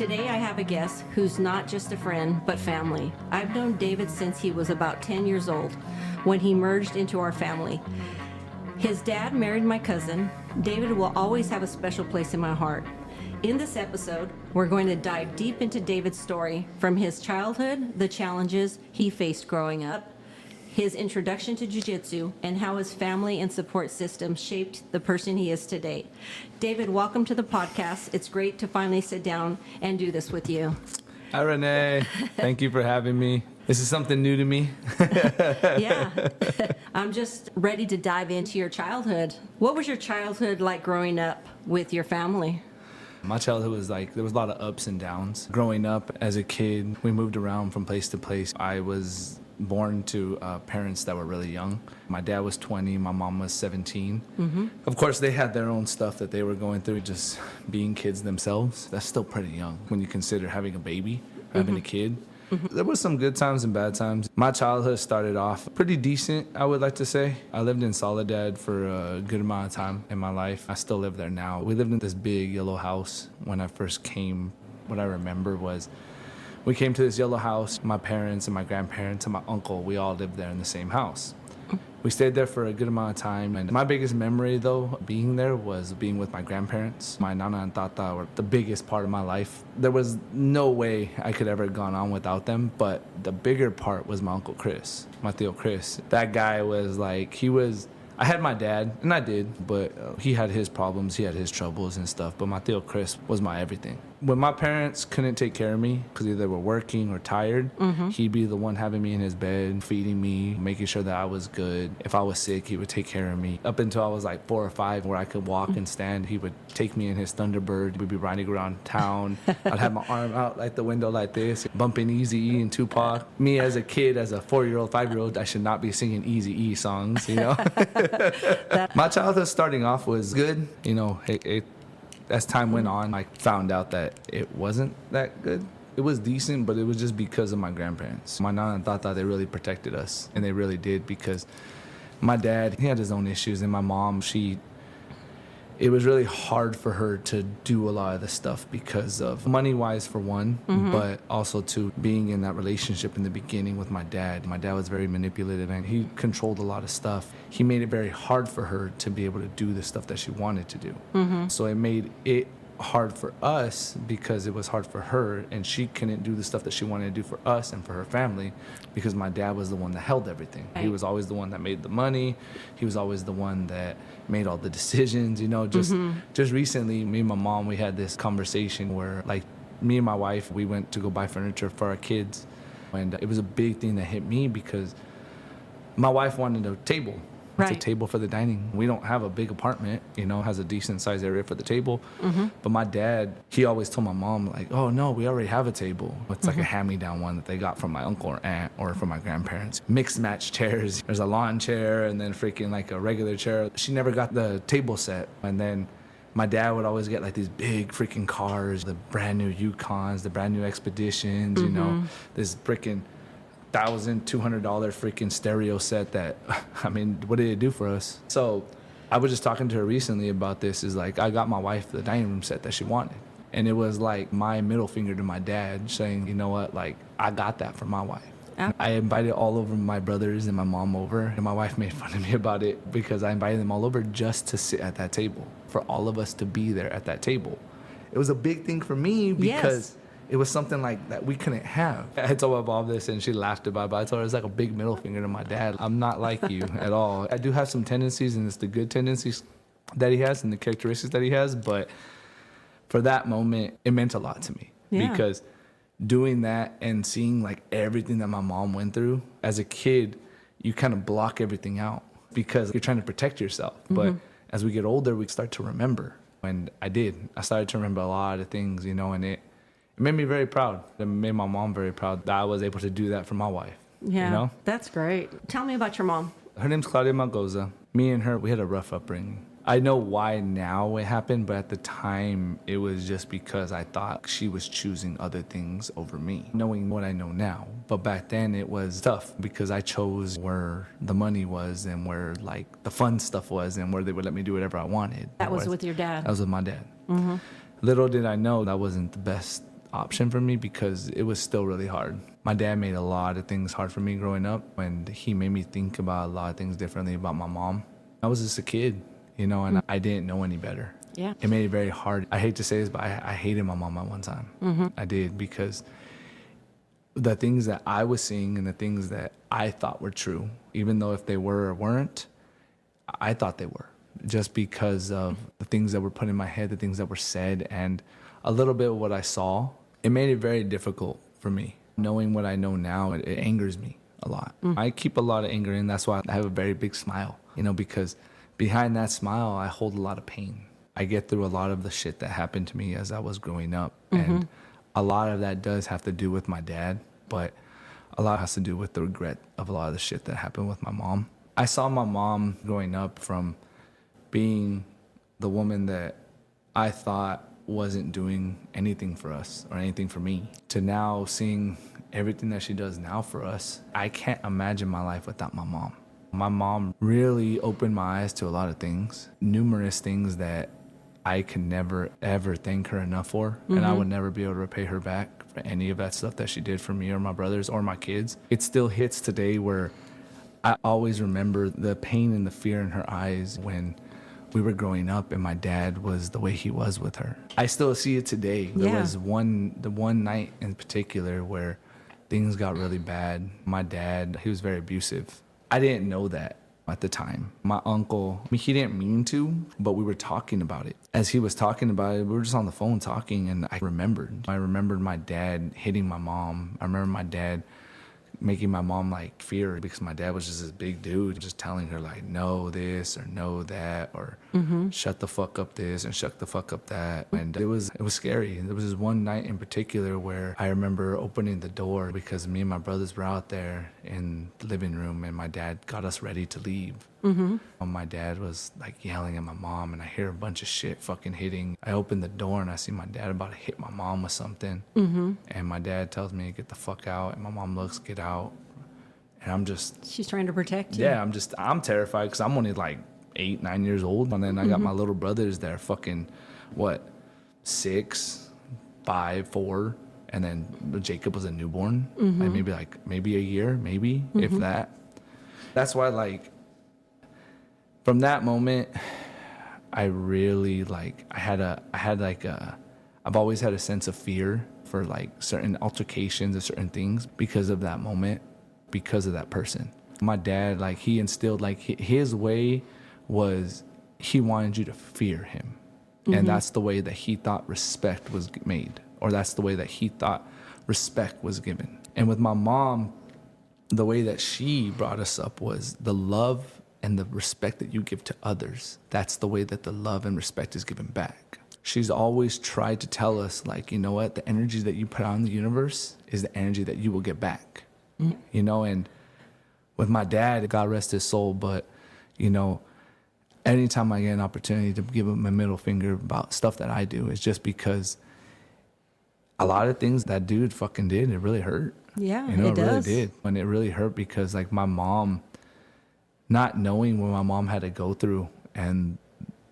Today I have a guest who's not just a friend, but family. I've known David since he was about 10 years old when he merged into our family. His dad married my cousin. David will always have a special place in my heart. In this episode, we're going to dive deep into David's story, from his childhood, the challenges he faced growing up, his introduction to jiu-jitsu, and how his family and support system shaped the person he is today. David, welcome to the podcast. It's great to finally sit down and do this with you. Hi, Renee. Thank you for having me. This is something new to me. Yeah. I'm just ready to dive into your childhood. What was your childhood like growing up with your family? My childhood was like, there was a lot of ups and downs. Growing up as a kid, we moved around from place to place. I was born to parents that were really young. My dad was 20, my mom was 17. Mm-hmm. Of course, they had their own stuff that they were going through, just being kids themselves. That's still pretty young when you consider having a baby, having a kid. Mm-hmm. There was some good times and bad times. My childhood started off pretty decent, I would like to say. I lived in Soledad for a good amount of time in my life. I still live there now. We lived in this big yellow house when I first came. What I remember was we came to this yellow house. My parents and my grandparents and my uncle, we all lived there in the same house. We stayed there for a good amount of time. And my biggest memory, though, being there was being with my grandparents. My nana and tata were the biggest part of my life. There was no way I could ever have gone on without them. But the bigger part was my Uncle Chris, my Tío Chris. That guy was like, I had my dad, and I did, but he had his problems, he had his troubles and stuff, but my Tío Chris was my everything. When my parents couldn't take care of me because either they were working or tired, he'd be the one having me in his bed, feeding me, making sure that I was good. If I was sick, he would take care of me. Up until I was like 4 or 5, where I could walk and stand, he would take me in his Thunderbird. We'd be riding around town. I'd have my arm out like the window like this, bumping Eazy-E and Tupac. Me as a kid, as a 4-year-old, 5-year-old, I should not be singing Eazy-E songs, you know? My childhood starting off was good. You know, as time went on, I found out that it wasn't that good. It was decent, but it was just because of my grandparents. My nana and tata, they really protected us, and they really did, because my dad, he had his own issues, and my mom, it was really hard for her to do a lot of the stuff because of money-wise, for one, but also to being in that relationship in the beginning with my dad. My dad was very manipulative, and he controlled a lot of stuff. He made it very hard for her to be able to do the stuff that she wanted to do. So it made it hard for us because it was hard for her, and she couldn't do the stuff that she wanted to do for us and for her family because my dad was the one that held everything. He was always the one that made the money. He was always the one that made all the decisions, you know. Just recently, me and my mom, we had this conversation where, like, me and my wife, we went to go buy furniture for our kids, and it was a big thing that hit me because my wife wanted a table. It's a table for the dining. We don't have a big apartment, you know, has a decent size area for the table. But my dad, he always told my mom, like, oh, no, we already have a table. It's like a hand-me-down one that they got from my uncle or aunt or from my grandparents. Mixed match chairs. There's a lawn chair and then freaking like a regular chair. She never got the table set. And then my dad would always get like these big freaking cars, the brand new Yukons, the brand new Expeditions, you know, this freaking $1,200 freaking stereo set that, I mean, what did it do for us? So I was just talking to her recently about this, is like, I got my wife the dining room set that she wanted. And it was like my middle finger to my dad saying, you know what, like, I got that for my wife. I invited all over my brothers and my mom over, and my wife made fun of me about it because I invited them all over just to sit at that table, for all of us to be there at that table. It was a big thing for me because it was something like that we couldn't have. I told my mom this, and she laughed about it, but I told her it's like a big middle finger to my dad. I'm not like you at all. I do have some tendencies, and it's the good tendencies that he has and the characteristics that he has, but for that moment, it meant a lot to me. Because doing that and seeing like everything that my mom went through, as a kid, you kind of block everything out because you're trying to protect yourself. But as we get older, we start to remember. And I did. I started to remember a lot of things, you know, and it made me very proud. It made my mom very proud that I was able to do that for my wife. Yeah, you know? That's great. Tell me about your mom. Her name's Claudia Malgoza. Me and her, we had a rough upbringing. I know why now it happened, but at the time, it was just because I thought she was choosing other things over me, knowing what I know now. But back then, it was tough because I chose where the money was and where, like, the fun stuff was and where they would let me do whatever I wanted. That was with your dad? That was with my dad. Little did I know that wasn't the best option for me because it was still really hard. My dad made a lot of things hard for me growing up, and he made me think about a lot of things differently about my mom. I was just a kid, you know, and I didn't know any better. Yeah. It made it very hard. I hate to say this, but I hated my mom at one time. I did, because the things that I was seeing and the things that I thought were true, even though if they were or weren't, I thought they were, just because of the things that were put in my head, the things that were said, and a little bit of what I saw. It made it very difficult for me. Knowing what I know now, it angers me a lot. I keep a lot of anger in. That's why I have a very big smile, you know, because behind that smile, I hold a lot of pain. I get through a lot of the shit that happened to me as I was growing up. And a lot of that does have to do with my dad, but a lot has to do with the regret of a lot of the shit that happened with my mom. I saw my mom growing up from being the woman that I thought wasn't doing anything for us or anything for me, to now seeing everything that she does now for us. I can't imagine my life without my mom. My mom really opened my eyes to a lot of things, numerous things that I could never, ever thank her enough for. And I would never be able to repay her back for any of that stuff that she did for me or my brothers or my kids. It still hits today where I always remember the pain and the fear in her eyes when we were growing up and my dad was the way he was with her. I still see it today. There was the one night in particular where things got really bad. My dad, he was very abusive. I didn't know that at the time. My uncle, he didn't mean to, but we were talking about it. As he was talking about it, we were just on the phone talking, and I remembered my dad hitting my mom. I remember my dad making my mom like fear, because my dad was just this big dude, just telling her like, no this or no that, or shut the fuck up this and shut the fuck up that. And it was scary. There was this one night in particular where I remember opening the door because me and my brothers were out there in the living room, and my dad got us ready to leave. My dad was like yelling at my mom, and I hear a bunch of shit fucking hitting. I open the door and I see my dad about to hit my mom with something. And my dad tells me to get the fuck out, and my mom looks, get out. And I'm just... She's trying to protect you. Yeah, I'm terrified because I'm only like 8, 9 years old. And then I got my little brothers that are fucking, 6, 5, 4. And then Jacob was a newborn. Maybe a year, if that. That's why, like, from that moment, I really, like, I've always had a sense of fear for like certain altercations or certain things because of that moment, because of that person. My dad, like, he instilled, like, his way was he wanted you to fear him. And that's the way that he thought respect was made, or that's the way that he thought respect was given. And with my mom, the way that she brought us up was the love and the respect that you give to others. That's the way that the love and respect is given back. She's always tried to tell us, like, you know what, the energy that you put out in the universe is the energy that you will get back. You know, and with my dad, God rest his soul, but, you know, anytime I get an opportunity to give him a middle finger about stuff that I do, it's just because a lot of things that dude fucking did, it really hurt. Yeah, you know, it does. Really did. And it really hurt because, like, my mom, not knowing what my mom had to go through, and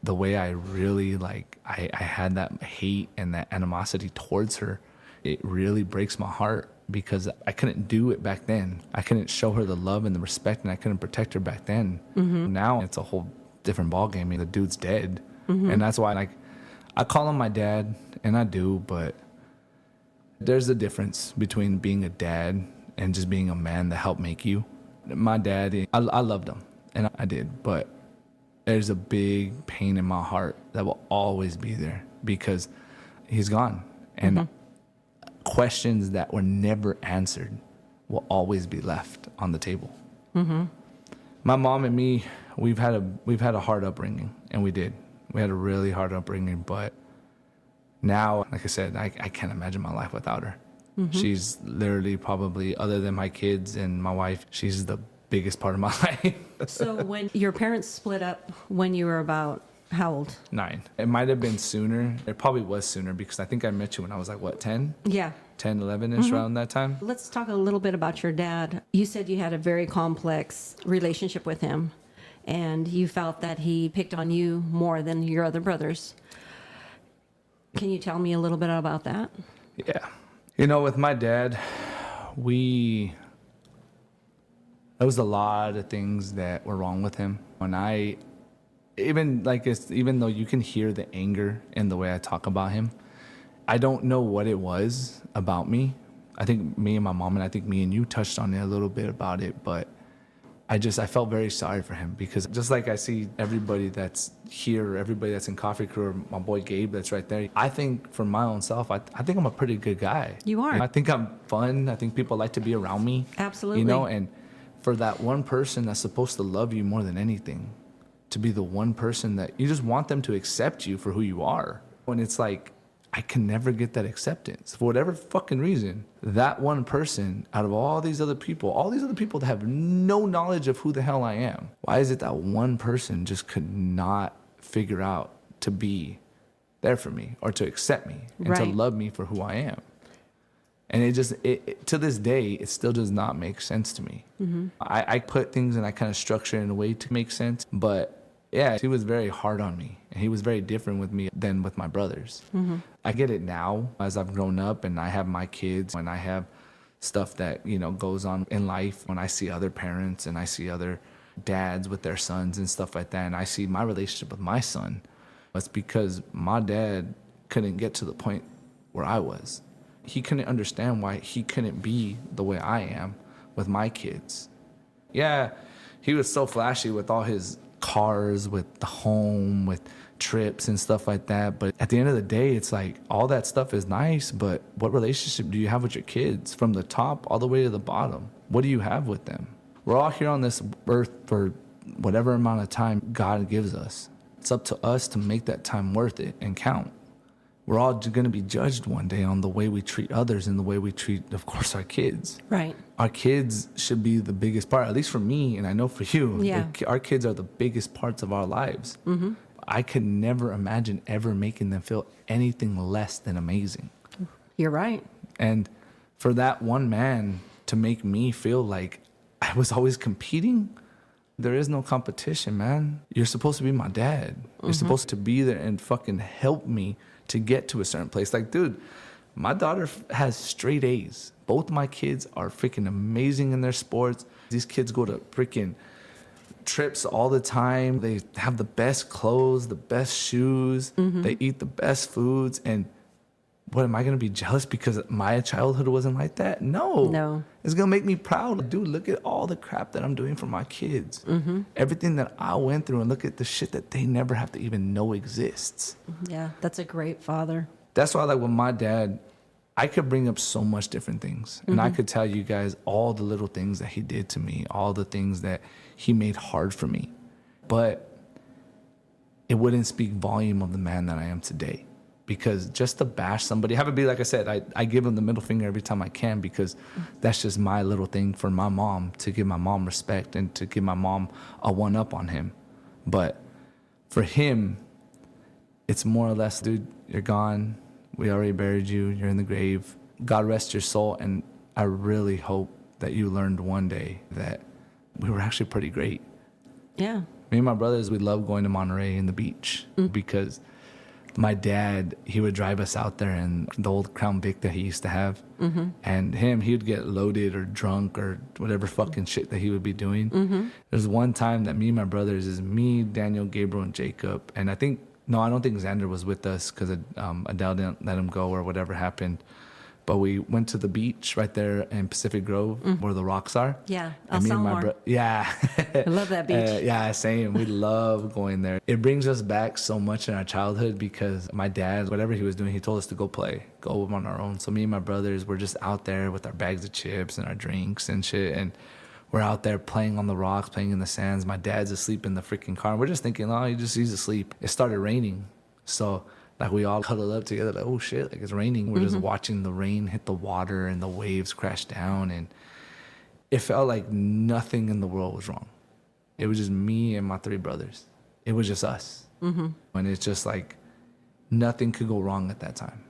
the way I really, like, I had that hate and that animosity towards her, it really breaks my heart because I couldn't do it back then. I couldn't show her the love and the respect, and I couldn't protect her back then. Now it's a whole different ballgame. I mean, the dude's dead. And that's why, like, I call him my dad, and I do, but there's a difference between being a dad and just being a man that helped make you. My dad, I loved him, and I did, but there's a big pain in my heart that will always be there because he's gone. And questions that were never answered will always be left on the table. My mom and me, we've had a hard upbringing, and we had a really hard upbringing, but now, like I said, I can't imagine my life without her. She's literally probably, other than my kids and my wife, she's the biggest part of my life. So when your parents split up when you were about how old? 9. It might have been sooner. It probably was sooner because I think I met you when I was like, 10? Yeah. 10, 11-ish around that time. Let's talk a little bit about your dad. You said you had a very complex relationship with him, and you felt that he picked on you more than your other brothers. Can you tell me a little bit about that? Yeah. You know, with my dad, there was a lot of things that were wrong with him. When even though you can hear the anger in the way I talk about him, I don't know what it was about me. I think me and my mom, and I think me and you touched on it a little bit about it, but I felt very sorry for him, because just like I see everybody that's here, everybody that's in Coffee Crew, or my boy Gabe that's right there, I think for my own self, I think I'm a pretty good guy. You are. I think I'm fun. I think people like to be around me. Absolutely. You know, and for that one person that's supposed to love you more than anything, to be the one person that you just want them to accept you for who you are. When it's like, I can never get that acceptance for whatever fucking reason. That one person out of all these other people that have no knowledge of who the hell I am, why is it that one person just could not figure out to be there for me or to accept me and to love me for who I am? And it to this day, it still does not make sense to me. Mm-hmm. I put things and I kind of structure it in a way to make sense, but yeah, he was very hard on me, and he was very different with me than with my brothers. Mm-hmm. I get it now as I've grown up and I have my kids, and I have stuff that, you know, goes on in life. When I see other parents and I see other dads with their sons and stuff like that, and I see my relationship with my son, it's because my dad couldn't get to the point where I was. He couldn't understand why he couldn't be the way I am with my kids. Yeah, he was so flashy with all his cars, with the home, with trips and stuff like that. But at the end of the day, it's like all that stuff is nice, but what relationship do you have with your kids from the top all the way to the bottom? What do you have with them? We're all here on this earth for whatever amount of time God gives us. It's up to us to make that time worth it and count. We're all going to be judged one day on the way we treat others and the way we treat, of course, our kids. Right. Our kids should be the biggest part, at least for me, and I know for you. Yeah. Our kids are the biggest parts of our lives. Mm-hmm. I could never imagine ever making them feel anything less than amazing. You're right. And for that one man to make me feel like I was always competing, there is no competition, man. You're supposed to be my dad. You're supposed to be there and fucking help me to get to a certain place. Like, dude, my daughter has straight A's. Both my kids are freaking amazing in their sports. These kids go to freaking trips all the time. They have the best clothes, the best shoes. They eat the best foods. And what, am I going to be jealous because my childhood wasn't like that? No. It's going to make me proud. Dude, look at all the crap that I'm doing for my kids. Everything that I went through, and look at the shit that they never have to even know exists. Yeah, that's a great father. That's why, like, with my dad, I could bring up so much different things. And I could tell you guys all the little things that he did to me, all the things that he made hard for me. But it wouldn't speak volume of the man that I am today. Because just to bash somebody, have it be, like I said, I give him the middle finger every time I can, because that's just my little thing for my mom, to give my mom respect and to give my mom a one-up on him. But for him, it's more or less, dude, you're gone. We already buried you. You're in the grave. God rest your soul. And I really hope that you learned one day that we were actually pretty great. Yeah. Me and my brothers, we love going to Monterey and the beach because my dad, he would drive us out there in the old Crown Vic that he used to have. And he would get loaded or drunk or whatever fucking shit that he would be doing. There's one time that me and my brothers, is me, Daniel, Gabriel, and Jacob. And I don't think Xander was with us because Adele didn't let him go or whatever happened. But we went to the beach right there in Pacific Grove where the rocks are. Yeah, and me and my yeah. I love that beach. Yeah, same. We love going there. It brings us back so much in our childhood because my dad, whatever he was doing, he told us to go play, go on our own. So me and my brothers were just out there with our bags of chips and our drinks and shit. And we're out there playing on the rocks, playing in the sands. My dad's asleep in the freaking car. We're just thinking, oh, he's asleep. It started raining. So like we all huddled up together, like, oh shit, like it's raining. We're just watching the rain hit the water and the waves crash down. And it felt like nothing in the world was wrong. It was just me and my three brothers. It was just us. And it's just like nothing could go wrong at that time.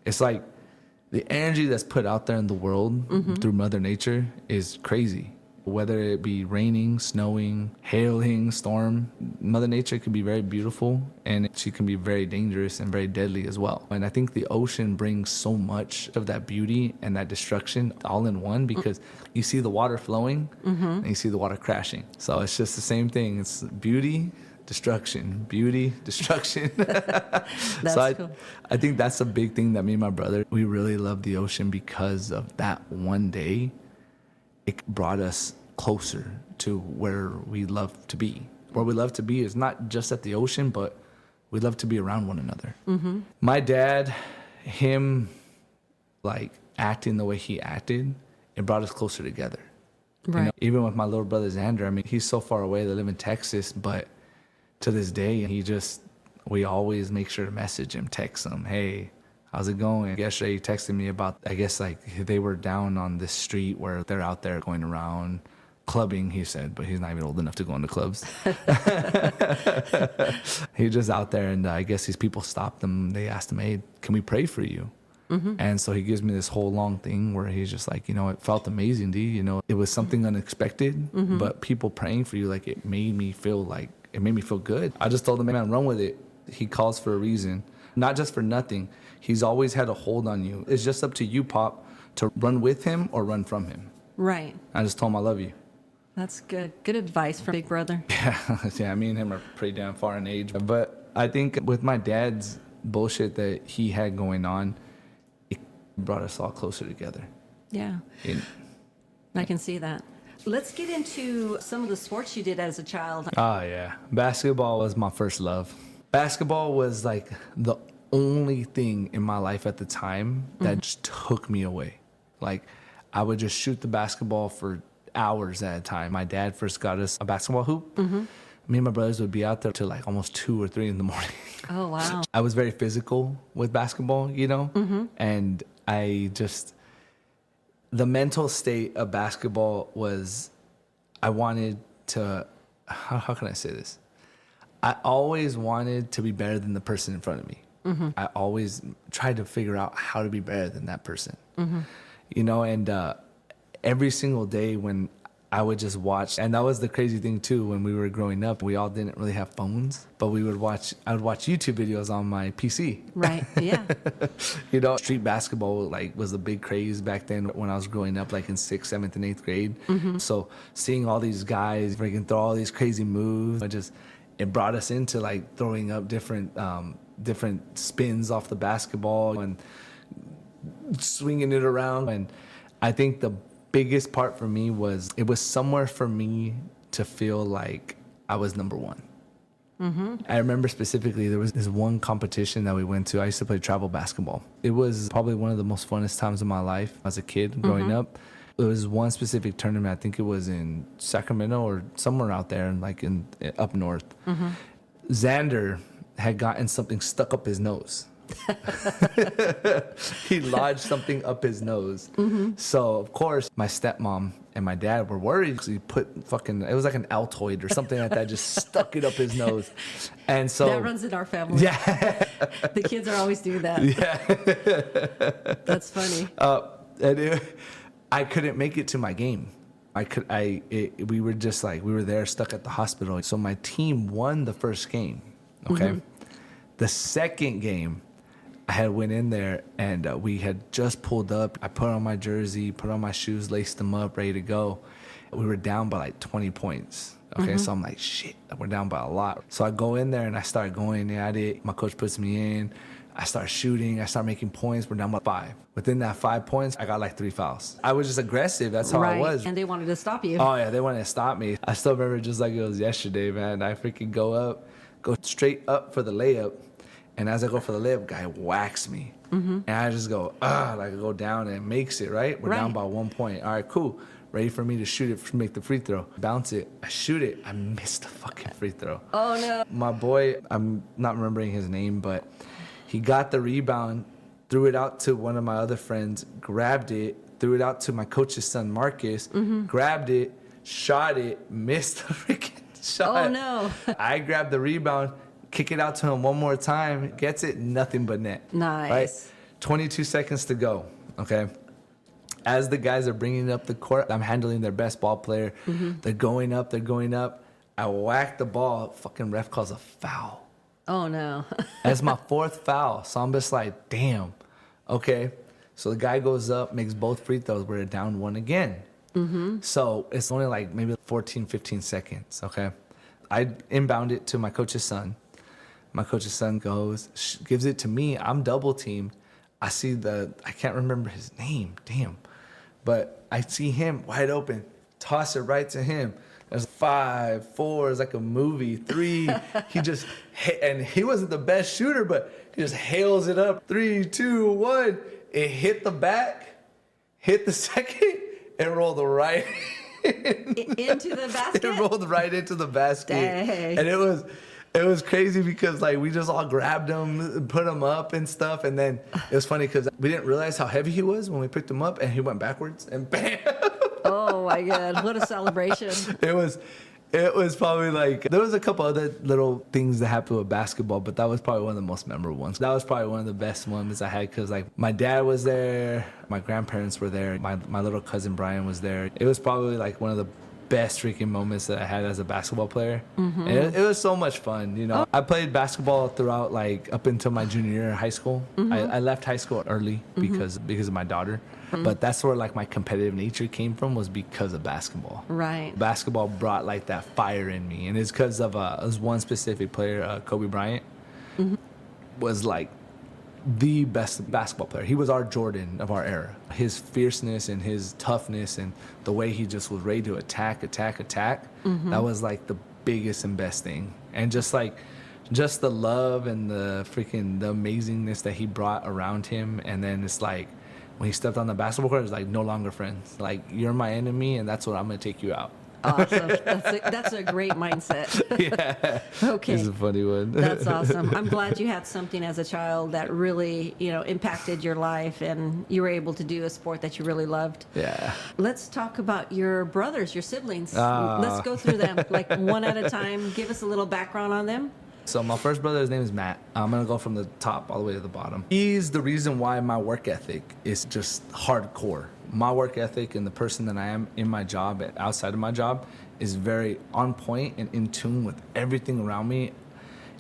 It's like the energy that's put out there in the world through Mother Nature is crazy. Whether it be raining, snowing, hailing, storm, Mother Nature can be very beautiful, and she can be very dangerous and very deadly as well. And I think the ocean brings so much of that beauty and that destruction all in one, because you see the water flowing and you see the water crashing. So it's just the same thing. It's beauty, destruction, beauty, destruction. That's cool. I think that's a big thing that me and my brother, we really love the ocean because of that one day. It brought us closer to where we love to be. Where we love to be is not just at the ocean, but we love to be around one another. My dad, him like acting the way he acted, it brought us closer together. Right. You know, even with my little brother Xander, I mean, he's so far away. They live in Texas, but to this day, we always make sure to message him, text him, hey, how's it going? Yesterday he texted me about, I guess like they were down on this street where they're out there going around clubbing, he said, but he's not even old enough to go into clubs. He's just out there, and I guess these people stopped him. They asked him, hey, can we pray for you? And so he gives me this whole long thing where he's just like, you know, it felt amazing, D. You know, it was something unexpected, but people praying for you, like it made me feel good. I just told him, man, run with it. He calls for a reason, not just for nothing. He's always had a hold on you. It's just up to you, Pop, to run with him or run from him. Right. I just told him I love you. That's good. Good advice from Big Brother. Yeah, me and him are pretty damn far in age. But I think with my dad's bullshit that he had going on, it brought us all closer together. Yeah. I can see that. Let's get into some of the sports you did as a child. Oh, yeah. Basketball was my first love. Basketball was like the only thing in my life at the time that just took me away. Like, I would just shoot the basketball for hours at a time. My dad first got us a basketball hoop. Me and my brothers would be out there till like almost 2 or 3 in the morning. Oh, wow. I was very physical with basketball, you know? And the mental state of basketball was, I wanted to, how can I say this? I always wanted to be better than the person in front of me. I always tried to figure out how to be better than that person. You know, and every single day when I would just watch, and that was the crazy thing too, when we were growing up, we all didn't really have phones, but I would watch YouTube videos on my PC. Right, yeah. You know, street basketball like was a big craze back then when I was growing up, like in 6th, 7th, and 8th grade. So seeing all these guys freaking throw all these crazy moves, it brought us into like throwing up different spins off the basketball and swinging it around. And I think the biggest part for me was, it was somewhere for me to feel like I was number one. I remember specifically there was this one competition that we went to. I used to play travel basketball. It was probably one of the most funnest times of my life as a kid growing up. There was one specific tournament, I think it was in Sacramento or somewhere out there, like up north. Xander had gotten something stuck up his nose. He lodged something up his nose. So of course my stepmom and my dad were worried because he put it was like an Altoid or something like that, just stuck it up his nose. And so that runs in our family. Yeah. The kids are always doing that. Yeah. That's funny. I couldn't make it to my game. We were just like, we were there stuck at the hospital. So my team won the first game. Okay. The second game, I had went in there and we had just pulled up. I put on my jersey, put on my shoes, laced them up, ready to go. We were down by like 20 points. Okay, so I'm like, shit, we're down by a lot. So I go in there and I start going at it. My coach puts me in. I start shooting. I start making points. We're down by 5. Within that 5 points, I got like 3 fouls. I was just aggressive. That's how I was. And they wanted to stop you. Oh, yeah, they wanted to stop me. I still remember just like it was yesterday, man. I freaking go straight up for the layup. And as I go for the layup, guy whacks me. And I just go, like I go down and it makes it, right? We're down by 1 point. All right, cool. Ready for me to shoot it, make the free throw. Bounce it. I shoot it. I missed the fucking free throw. Oh, no. My boy, I'm not remembering his name, but he got the rebound, threw it out to one of my other friends, grabbed it, threw it out to my coach's son, Marcus, grabbed it, shot it, missed the freaking shot. Oh, no. I grabbed the rebound, kick it out to him one more time, gets it, nothing but net. Nice. Right? 22 seconds to go, okay? As the guys are bringing up the court, I'm handling their best ball player. They're going up. I whack the ball. Fucking ref calls a foul. Oh, no. That's my fourth foul. So I'm just like, damn. Okay. So the guy goes up, makes both free throws. We're down one again. So it's only like maybe 14, 15 seconds. Okay. I inbound it to my coach's son. My coach's son goes, gives it to me. I'm double teamed. I see I can't remember his name. Damn. But I see him wide open. Toss it right to him. There's 5, 4, it's like a movie. 3, he just and he wasn't the best shooter, but he just hails it up. 3, 2, 1. It hit the back, hit the second, and rolled right into the basket. It rolled right into the basket. Dang. And it was crazy because like we just all grabbed him, put him up and stuff, and then it was funny because we didn't realize how heavy he was when we picked him up, and he went backwards and bam. Oh my God, what a celebration. It was probably like, there was a couple other little things that happened with basketball, but that was probably one of the most memorable ones. That was probably one of the best moments I had because like my dad was there, my grandparents were there, my little cousin Brian was there. It was probably like one of the best freaking moments that I had as a basketball player. And it was so much fun, you know. I played basketball throughout like up until my junior year of high school. I left high school early because of my daughter. But that's where like my competitive nature came from, was because of basketball. Right. Basketball brought like that fire in me, and it's because of was one specific player, Kobe Bryant, was like the best basketball player. He was our Jordan of our era. His fierceness and his toughness and the way he just was ready to attack. That was like the biggest and best thing. And just the love and the amazingness that he brought around him. And then it's like, when he stepped on the basketball court, it's like no longer friends. Like, you're my enemy, and that's what I'm going to take you out. Awesome. That's a great mindset. Yeah. Okay. It's a funny one. That's awesome. I'm glad you had something as a child that really, impacted your life, and you were able to do a sport that you really loved. Yeah. Let's talk about your brothers, your siblings. Let's go through them, like one at a time. Give us a little background on them. So my first brother, his name is Matt. I'm going to go from the top all the way to the bottom. He's the reason why my work ethic is just hardcore. My work ethic and the person that I am in my job and outside of my job is very on point and in tune with everything around me.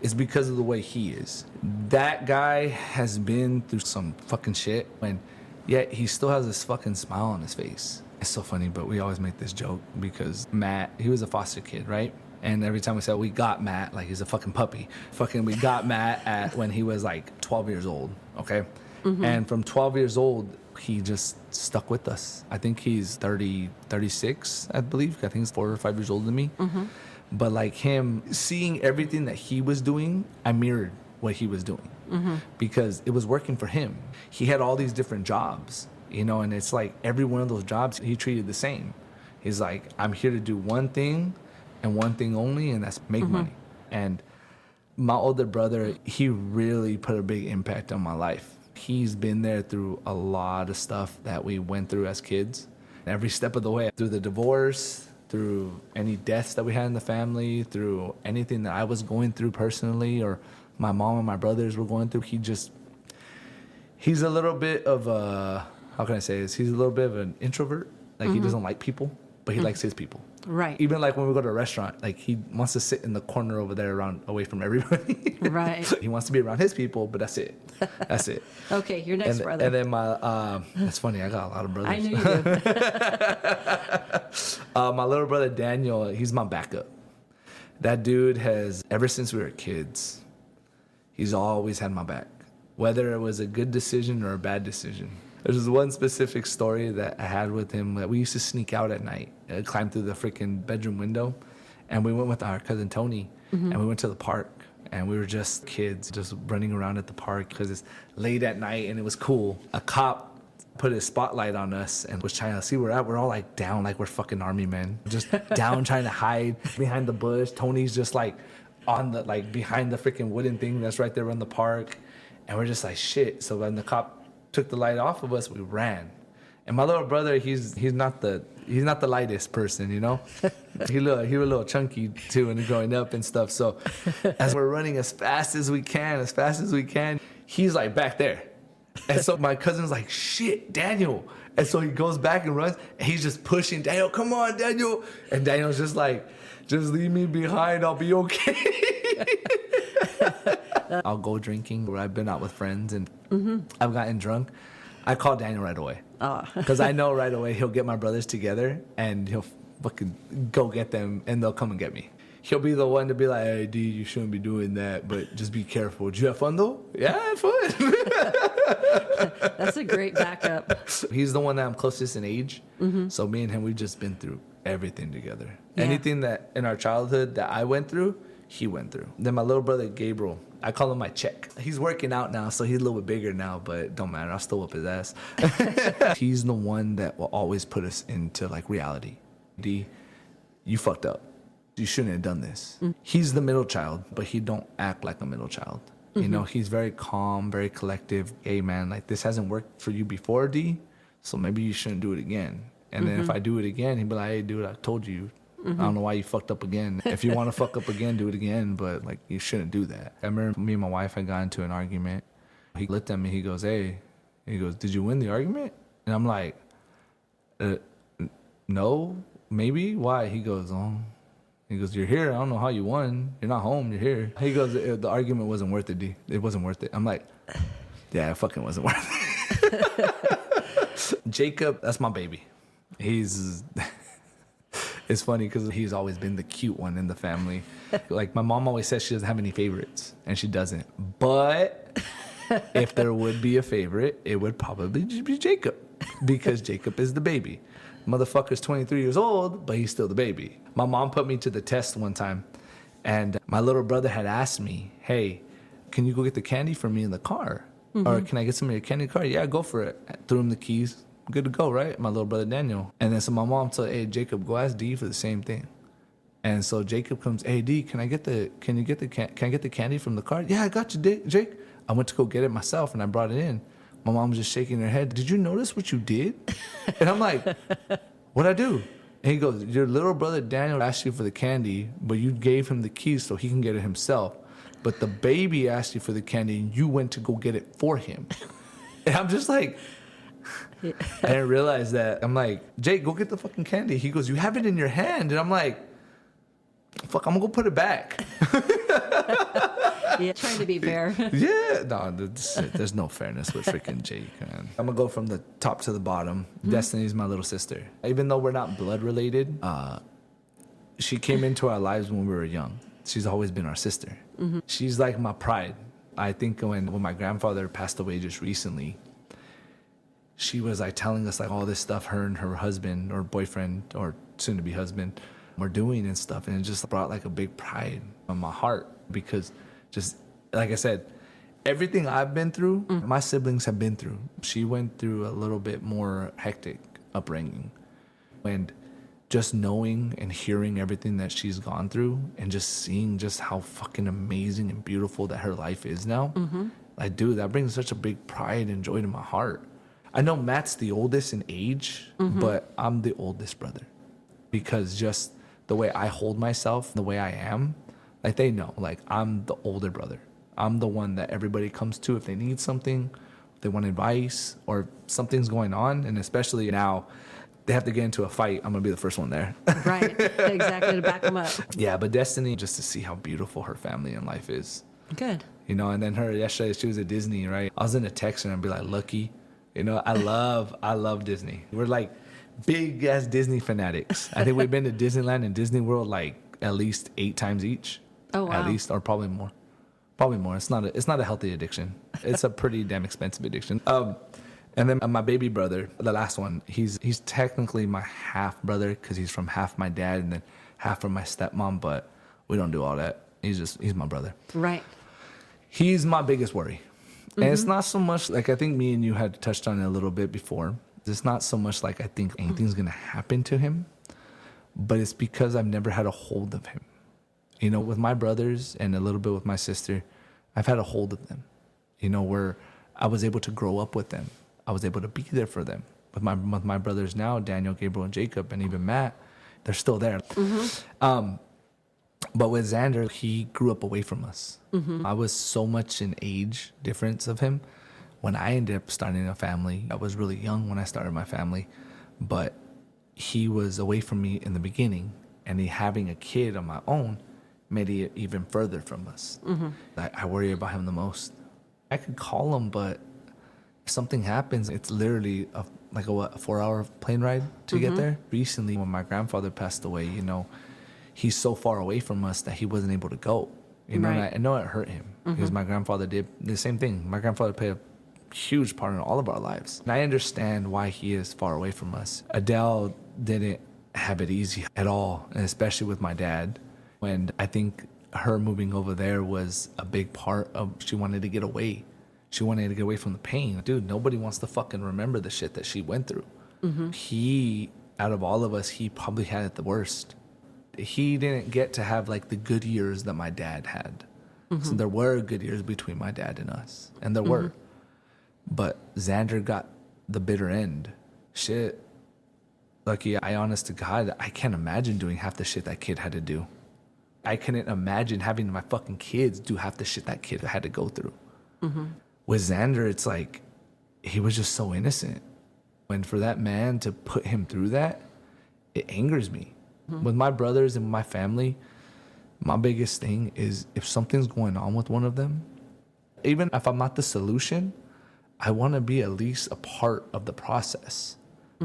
It's because of the way he is. That guy has been through some fucking shit, and yet he still has this fucking smile on his face. It's so funny, but we always make this joke because Matt, he was a foster kid, right? And every time we said we got Matt, like he's a fucking puppy. We got Matt when he was like 12 years old, okay? And from 12 years old, he just stuck with us. I think he's 36, I believe. I think he's 4 or 5 years older than me. But like him, seeing everything that he was doing, I mirrored what he was doing because it was working for him. He had all these different jobs, and it's like every one of those jobs he treated the same. He's like, I'm here to do one thing and one thing only, and that's make money. And my older brother, he really put a big impact on my life. He's been there through a lot of stuff that we went through as kids. Every step of the way, through the divorce, through any deaths that we had in the family, through anything that I was going through personally or my mom and my brothers were going through, he's a little bit of a, how can I say this? He's a little bit of an introvert. Like he doesn't like people, but he likes his people. Right. Even like when we go to a restaurant, like he wants to sit in the corner over there away from everybody. Right. He wants to be around his people, but that's it. That's it. Okay, your next brother. And then that's funny, I got a lot of brothers. I knew you did. My little brother Daniel, he's my backup. That dude has, ever since we were kids, he's always had my back. Whether it was a good decision or a bad decision. There's one specific story that I had with him that we used to sneak out at night, climb through the freaking bedroom window, and we went with our cousin Tony, and we went to the park, and we were just kids, just running around at the park because it's late at night and it was cool. A cop put his spotlight on us and was trying to see where we're at. We're all like down, like we're fucking army men, just down trying to hide behind the bush. Tony's just like on the behind the freaking wooden thing that's right there in the park, and we're just like shit. So when the cop took the light off of us, we ran. And my little brother, he's not the lightest person, He was a little chunky too, and growing up and stuff. So as we're running as fast as we can, he's like back there, And so my cousin's like, shit, Daniel. And so he goes back and runs. And he's just pushing Daniel. Come on, Daniel. And Daniel's just like, just leave me behind. I'll be okay. I'll go drinking where I've been out with friends and I've gotten drunk. I call Daniel right away. Because I know right away he'll get my brothers together and he'll fucking go get them and they'll come and get me. He'll be the one to be like, hey, D, you shouldn't be doing that, but just be careful. Did you have fun, though? Yeah, I had fun. That's a great backup. He's the one that I'm closest in age. So me and him, we've just been through everything together. Yeah. Anything that in our childhood that I went through, he went through. Then my little brother, Gabriel, I call him my check. He's working out now, so he's a little bit bigger now, but don't matter. I'll still whoop his ass. He's the one that will always put us into, like, reality. D, you fucked up. You shouldn't have done this. He's the middle child, but he don't act like a middle child. You know, he's very calm, very collective. Hey, man, like, this hasn't worked for you before, D, so maybe you shouldn't do it again. And then if I do it again, he'd be like, hey, dude, I told you. I don't know why you fucked up again. If you want to fuck up again, do it again, but, like, you shouldn't do that. I remember me and my wife had got into an argument. He looked at me, he goes, hey, he goes, did you win the argument? And I'm like, no, maybe, why? He goes, he goes, you're here. I don't know how you won. You're not home. You're here. He goes, the argument wasn't worth it, D. It wasn't worth it. I'm like, yeah, it fucking wasn't worth it. Jacob, that's my baby. It's funny because he's always been the cute one in the family. Like, my mom always says she doesn't have any favorites, and she doesn't. But if there would be a favorite, it would probably be Jacob because Jacob is the baby. Motherfucker's 23 years old, but he's still the baby. My mom put me to the test one time, and my little brother had asked me, hey, can you go get the candy for me in the car? Or can I get some of your candy in the car? Yeah, go for it. I threw him the keys. Good to go, right? My little brother Daniel. And then so my mom told, hey, Jacob, go ask D for the same thing. And so Jacob comes, hey, D, can I get the candy from the car? Yeah, I got you, Jake. I went to go get it myself, and I brought it in. My mom was just shaking her head. Did you notice what you did? And I'm like, what'd I do? And he goes, your little brother Daniel asked you for the candy, but you gave him the keys so he can get it himself. But the baby asked you for the candy, and you went to go get it for him. And I'm just like, I didn't realize that. I'm like, Jake, go get the fucking candy. He goes, you have it in your hand. And I'm like, fuck, I'm going to go put it back. Yeah, trying to be fair. Yeah, no, there's no fairness with freaking Jake, man. I'm gonna go from the top to the bottom. Destiny's my little sister. Even though we're not blood related, she came into our lives when we were young. She's always been our sister. She's like my pride. I think when my grandfather passed away just recently, she was like telling us like all this stuff her and her husband or boyfriend or soon to be husband were doing and stuff, and it just brought like a big pride on my heart because just like I said, everything I've been through, my siblings have been through. She went through a little bit more hectic upbringing. And just knowing and hearing everything that she's gone through and just seeing just how fucking amazing and beautiful that her life is now, like, dude, that brings such a big pride and joy to my heart. I know Matt's the oldest in age, but I'm the oldest brother because just the way I hold myself, the way I am, like, they know, like, I'm the older brother. I'm the one that everybody comes to if they need something, if they want advice, or something's going on. And especially now, they have to get into a fight, I'm going to be the first one there. Right, exactly, to back them up. Yeah, but Destiny, just to see how beautiful her family and life is. Good. You know, and then her, yesterday, she was at Disney, right? I was in a text and I'd be like, Lucky. You know, I love Disney. We're like big-ass Disney fanatics. I think we've been to Disneyland and Disney World like at least 8 times each. Oh, wow. At least, or probably more. Probably more. It's not a healthy addiction. It's a pretty damn expensive addiction. And then my baby brother, the last one, he's technically my half brother because he's from half my dad and then half from my stepmom, but we don't do all that. He's my brother. Right. He's my biggest worry. And it's not so much like, I think me and you had touched on it a little bit before. It's not so much like I think anything's going to happen to him, but it's because I've never had a hold of him. You know, with my brothers and a little bit with my sister, I've had a hold of them, you know, where I was able to grow up with them. I was able to be there for them. With my brothers now, Daniel, Gabriel, and Jacob, and even Matt, they're still there. But with Xander, he grew up away from us. I was so much in age difference of him when I ended up starting a family, I was really young when I started my family, but he was away from me in the beginning, and having a kid on my own made it even further from us. I worry about him the most. I could call him, but if something happens, it's literally a 4-hour plane ride to get there. Recently, when my grandfather passed away, he's so far away from us that he wasn't able to go. And I know it hurt him because my grandfather did the same thing. My grandfather played a huge part in all of our lives. And I understand why he is far away from us. Adele didn't have it easy at all, and especially with my dad. And I think her moving over there was a big part of, she wanted to get away. She wanted to get away from the pain. Dude, nobody wants to fucking remember the shit that she went through. He, out of all of us, he probably had it the worst. He didn't get to have like the good years that my dad had. So there were good years between my dad and us, and there were. But Xander got the bitter end. Shit. Lucky, I honest to God, I can't imagine doing half the shit that kid had to do. I couldn't imagine having my fucking kids do half the shit that kid had to go through. With Xander, it's like, he was just so innocent. And for that man to put him through that, it angers me. With my brothers and my family, my biggest thing is if something's going on with one of them, even if I'm not the solution, I want to be at least a part of the process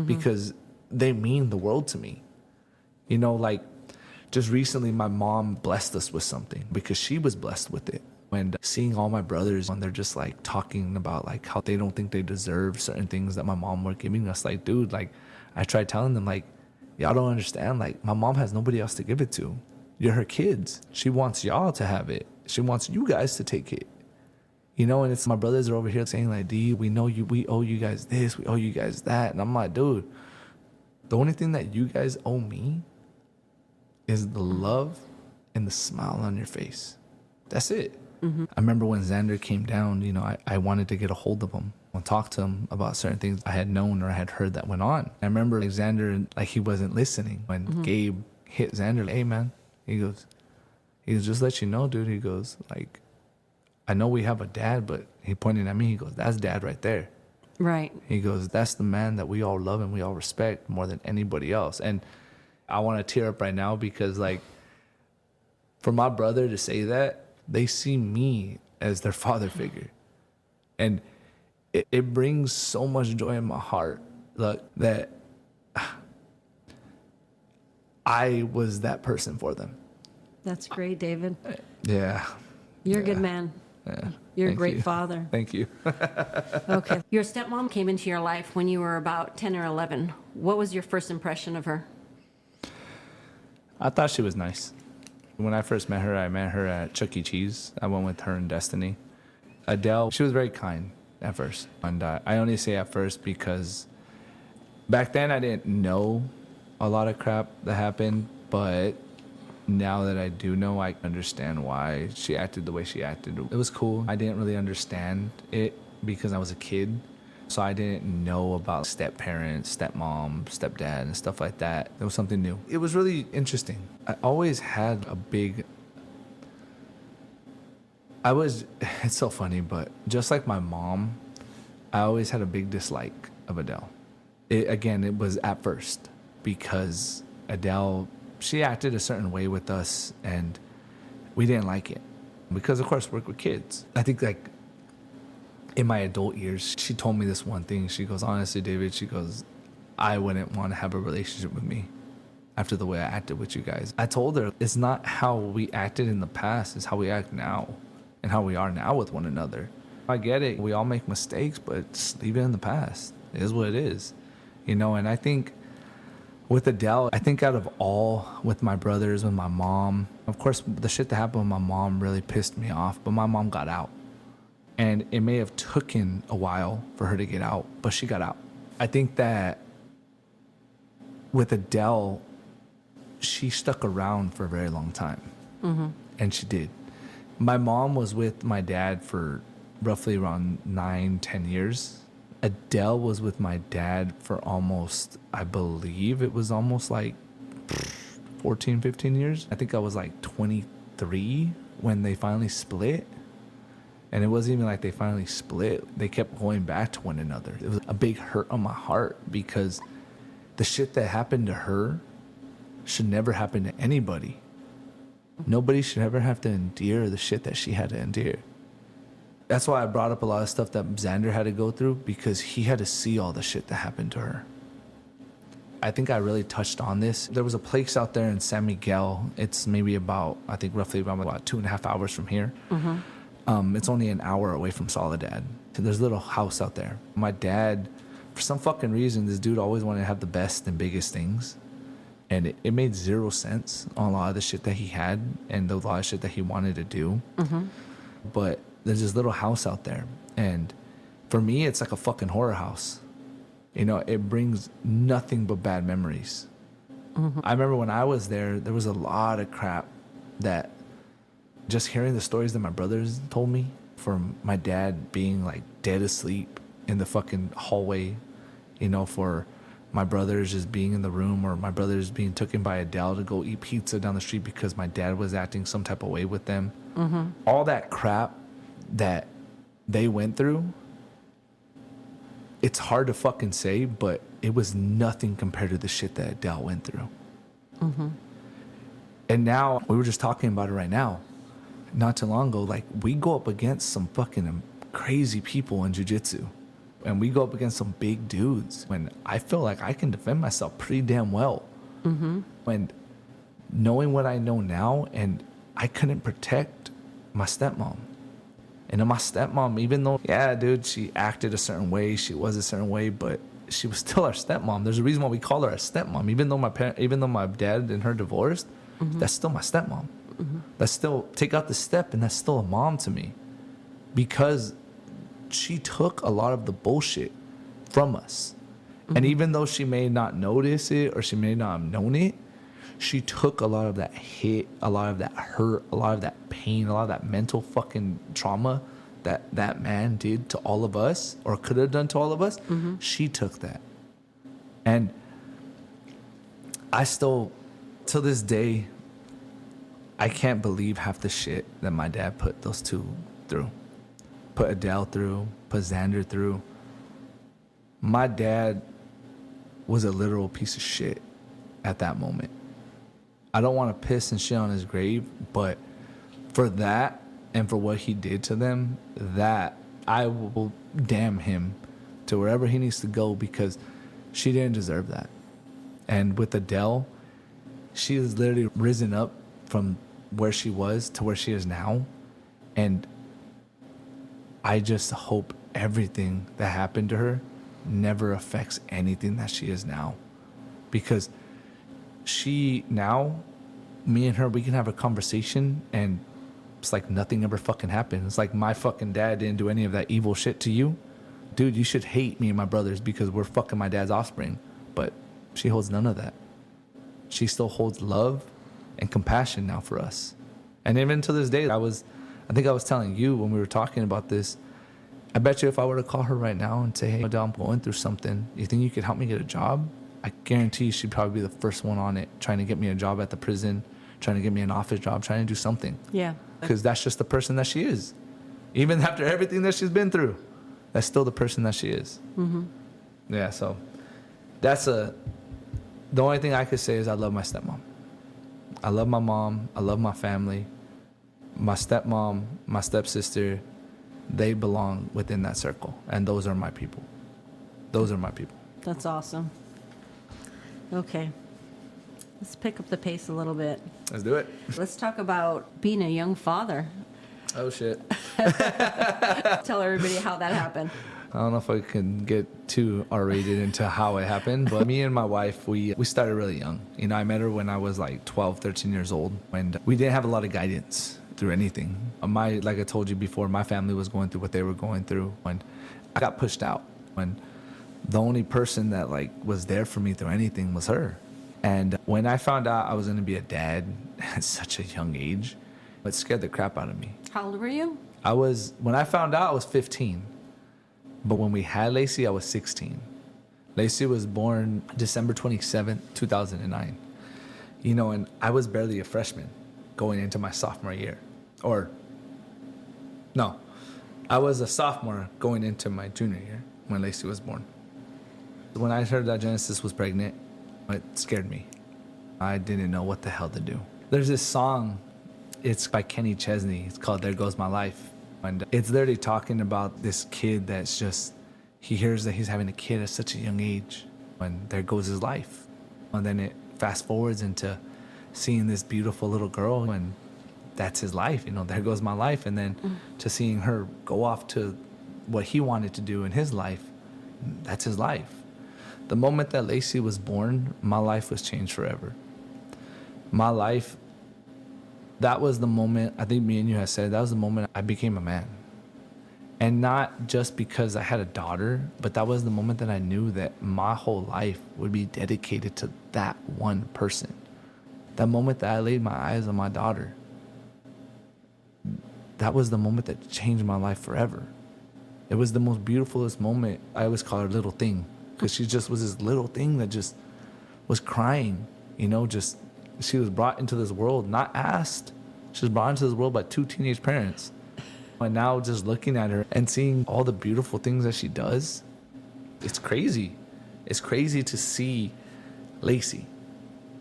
because they mean the world to me. Like just recently, my mom blessed us with something because she was blessed with it. And seeing all my brothers, when they're just like talking about like how they don't think they deserve certain things that my mom were giving us, like, dude, like I tried telling them, like, y'all don't understand. Like, my mom has nobody else to give it to. You're her kids. She wants y'all to have it. She wants you guys to take it. And it's my brothers are over here saying like, D, we know you, we owe you guys this, we owe you guys that. And I'm like, dude, the only thing that you guys owe me is the love and the smile on your face. That's it. I remember when Xander came down, I wanted to get a hold of him and talk to him about certain things I had known or I had heard that went on. I remember Xander, like he wasn't listening when Gabe hit Xander. Like, hey man, he goes, just let you know, dude. He goes, like, I know we have a dad, but he pointed at me. He goes, that's dad right there. Right. He goes, that's the man that we all love and we all respect more than anybody else. And I want to tear up right now because, like, for my brother to say that, they see me as their father figure. And it brings so much joy in my heart, look, that I was that person for them. That's great, David. Yeah. You're a good man. Yeah. You're Thank a great you. father. Thank you. Okay. Your stepmom came into your life when you were about 10 or 11. What was your first impression of her? I thought she was nice. When I first met her at Chuck E. Cheese. I went with her and Destiny. Adele, she was very kind at first. And I only say at first because back then I didn't know a lot of crap that happened, but now that I do know, I understand why she acted the way she acted. It was cool. I didn't really understand it because I was a kid. So I didn't know about step-parents, stepmom, stepdad, and stuff like that. It was something new. It was really interesting. I always had it's so funny, but just like my mom, I always had a big dislike of Adele. It was at first because Adele, she acted a certain way with us, and we didn't like it. Because, of course, we work with kids. I think, like, in my adult years, she told me this one thing. She goes, honestly, David, she goes, I wouldn't want to have a relationship with me after the way I acted with you guys. I told her, it's not how we acted in the past, it's how we act now and how we are now with one another. I get it. We all make mistakes, but just leave it in the past. It is what it is. And I think with Adele, I think out of all, with my brothers, with my mom, of course, the shit that happened with my mom really pissed me off, but my mom got out. And it may have taken a while for her to get out, but she got out. I think that with Adele, she stuck around for a very long time. And she did. My mom was with my dad for roughly around 9-10 years. Adele was with my dad for almost, I believe it was almost like 14-15 years. I think I was like 23 when they finally split. And it wasn't even like they finally split. They kept going back to one another. It was a big hurt on my heart because the shit that happened to her should never happen to anybody. Nobody should ever have to endure the shit that she had to endure. That's why I brought up a lot of stuff that Xander had to go through, because he had to see all the shit that happened to her. I think I really touched on this. There was a place out there in San Miguel. It's maybe about, I think roughly about 2.5 hours from here. It's only an hour away from Soledad. There's a little house out there. My dad, for some fucking reason, this dude always wanted to have the best and biggest things. And it made zero sense on a lot of the shit that he had and a lot of shit that he wanted to do. But there's this little house out there. And for me, it's like a fucking horror house. You know, it brings nothing but bad memories. I remember when I was there, there was a lot of crap that just hearing the stories that my brothers told me, from my dad being like dead asleep in the fucking hallway, you know, for my brothers just being in the room, or my brothers being taken by Adele to go eat pizza down the street because my dad was acting some type of way with them. All that crap that they went through, it's hard to fucking say, but it was nothing compared to the shit that Adele went through. And now, we were just talking about it right now, not too long ago, like, we go up against some fucking crazy people in jiu-jitsu. And we go up against some big dudes when I feel like I can defend myself pretty damn well. And knowing what I know now, and I couldn't protect my stepmom. And then my stepmom, even though, yeah, dude, she acted a certain way, she was a certain way, but she was still our stepmom. There's a reason why we call her a stepmom. Even though my dad and her divorced, that's still my stepmom. That's still, take out the step, and that's still a mom to me, because she took a lot of the bullshit from us. And even though she may not notice it, or she may not have known it, she took a lot of that hit, a lot of that hurt, a lot of that pain, a lot of that mental fucking trauma that that man did to all of us, or could have done to all of us. She took that. And I still, to this day, I can't believe half the shit that my dad put those two through. Put Adele through, put Xander through. My dad was a literal piece of shit at that moment. I don't want to piss and shit on his grave, but for that and for what he did to them, that I will damn him to wherever he needs to go, because she didn't deserve that. And with Adele, she has literally risen up from where she was to where she is now. And I just hope everything that happened to her never affects anything that she is now. Because she now, me and her, we can have a conversation and it's like nothing ever fucking happened. It's like my fucking dad didn't do any of that evil shit to you. Dude, you should hate me and my brothers because we're fucking my dad's offspring. But she holds none of that. She still holds love and compassion now for us. And even to this day, I think I was telling you when we were talking about this, I bet you if I were to call her right now and say, hey, Adele, I'm going through something, you think you could help me get a job? I guarantee she'd probably be the first one on it, trying to get me a job at the prison, trying to get me an office job, trying to do something. Yeah. Because that's just the person that she is. Even after everything that she's been through, that's still the person that she is. Yeah, so that's the only thing I could say is I love my stepmom. I love my mom. I love my family. My stepmom, my stepsister, they belong within that circle. And those are my people. Those are my people. That's awesome. Okay. Let's pick up the pace a little bit. Let's do it. Let's talk about being a young father. Oh, shit. Tell everybody how that happened. I don't know if I can get too R-rated into how it happened, but me and my wife, we started really young. You know, I met her when I was like 12, 13 years old, and we didn't have a lot of guidance through anything. Like I told you before, my family was going through what they were going through when I got pushed out. When the only person that like was there for me through anything was her. And when I found out I was going to be a dad at such a young age, it scared the crap out of me. How old were you? When I found out, I was 15. But when we had Lacey, I was 16. Lacey was born December 27th, 2009. You know, and I was barely a freshman going into my sophomore year. I was a sophomore going into my junior year when Lacey was born. When I heard that Genesis was pregnant, it scared me. I didn't know what the hell to do. There's this song, it's by Kenny Chesney. It's called There Goes My Life. And it's literally talking about this kid that's just, he hears that he's having a kid at such a young age, and there goes his life. And then it fast forwards into seeing this beautiful little girl, and that's his life. You know, there goes my life. And then to seeing her go off to what he wanted to do in his life, that's his life. The moment that Lacey was born, my life was changed forever. My life, that was the moment, I think me and you have said, that was the moment I became a man. And not just because I had a daughter, but that was the moment that I knew that my whole life would be dedicated to that one person. That moment that I laid my eyes on my daughter, that was the moment that changed my life forever. It was the most beautifulest moment. I always call her little thing, because she just was this little thing that just was crying, you know, just, she was brought into this world, not asked. She was brought into this world by 2 teenage parents. And now just looking at her and seeing all the beautiful things that she does, it's crazy. It's crazy to see Lacey.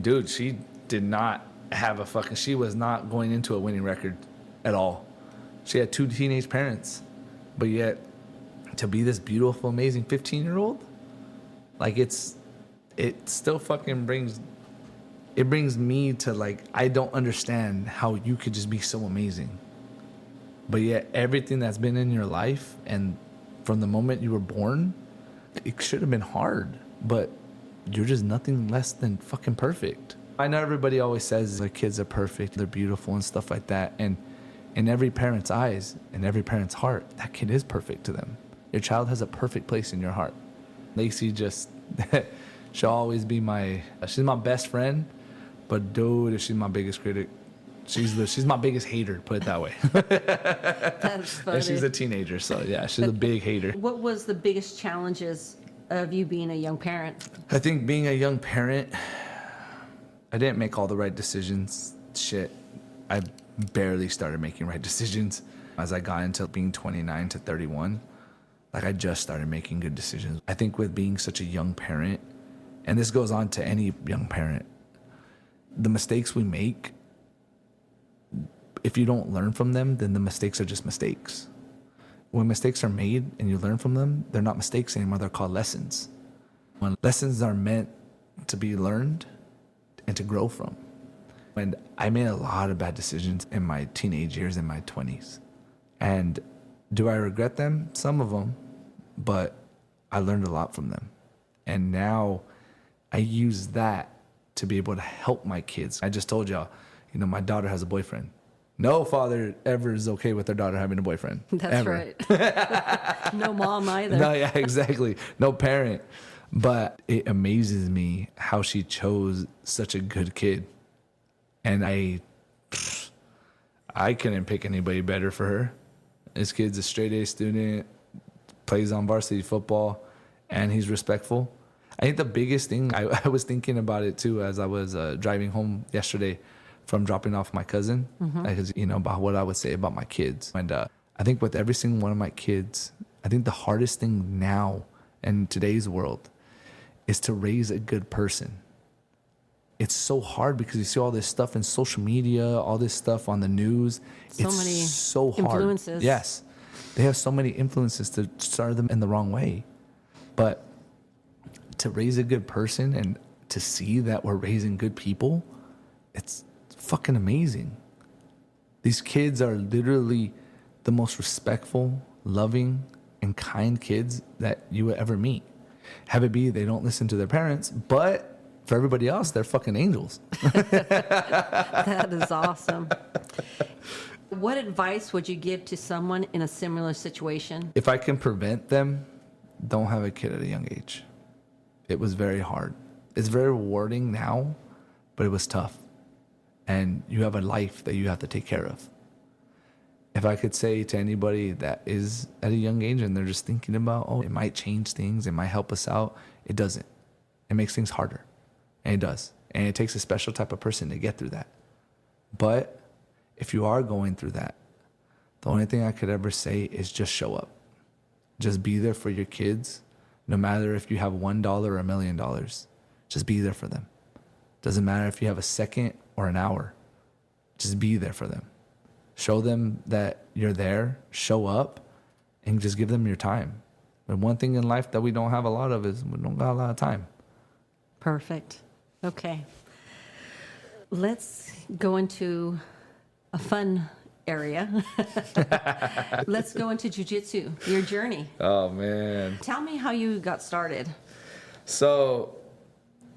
Dude, she did not have a fucking, she was not going into a winning record at all. She had 2 teenage parents, but yet to be this beautiful, amazing 15-year-old, like it still fucking brings me to, like, I don't understand how you could just be so amazing. But yet everything that's been in your life, and from the moment you were born, it should have been hard, but you're just nothing less than fucking perfect. I know everybody always says their kids are perfect, they're beautiful and stuff like that. And in every parent's eyes, in every parent's heart, that kid is perfect to them. Your child has a perfect place in your heart. Lacey just, she'll always be she's my best friend, but dude, she's my biggest critic. She's my biggest hater, put it that way. That's funny. And she's a teenager, so yeah, she's a big hater. What was the biggest challenges of you being a young parent? I think being a young parent, I didn't make all the right decisions. Shit, I barely started making right decisions. As I got into being 29 to 31, like I just started making good decisions. I think with being such a young parent, and this goes on to any young parent, the mistakes we make, if you don't learn from them, then the mistakes are just mistakes. When mistakes are made and you learn from them, they're not mistakes anymore, they're called lessons. When lessons are meant to be learned and to grow from. And I made a lot of bad decisions in my teenage years, in my 20s. And do I regret them? Some of them, but I learned a lot from them. And now I use that to be able to help my kids. I just told y'all, you know, my daughter has a boyfriend. No father ever is okay with their daughter having a boyfriend. That's ever. Right. No mom either. No, yeah, exactly. No parent. But it amazes me how she chose such a good kid. And I couldn't pick anybody better for her. This kid's a straight A student, plays on varsity football, and he's respectful. I think the biggest thing, I was thinking about it too as I was driving home yesterday from dropping off my cousin, because, you know, about what I would say about my kids. And I think with every single one of my kids, I think the hardest thing now in today's world is to raise a good person. It's so hard because you see all this stuff in social media, all this stuff on the news. It's so hard. Influences. Yes. They have so many influences to start them in the wrong way. But to raise a good person and to see that we're raising good people, it's fucking amazing. These kids are literally the most respectful, loving, and kind kids that you would ever meet. Have it be they don't listen to their parents, but for everybody else, they're fucking angels. That is awesome. What advice would you give to someone in a similar situation? If I can prevent them, don't have a kid at a young age. It was very hard. It's very rewarding now, but it was tough. And you have a life that you have to take care of. If I could say to anybody that is at a young age and they're just thinking about, oh, it might change things, it might help us out, it doesn't. It makes things harder. And it does. And it takes a special type of person to get through that. But if you are going through that, The only thing I could ever say is just show up. Just be there for your kids, no matter if you have $1 or $1 million. Just be there for them. Doesn't matter if you have a second or an hour. Just be there for them. Show them that you're there, show up, and just give them your time. And one thing in life that we don't have a lot of is we don't got a lot of time. Perfect. Okay. Let's go into a fun area. Let's go into jiu-jitsu, your journey. Oh, man. Tell me how you got started. So,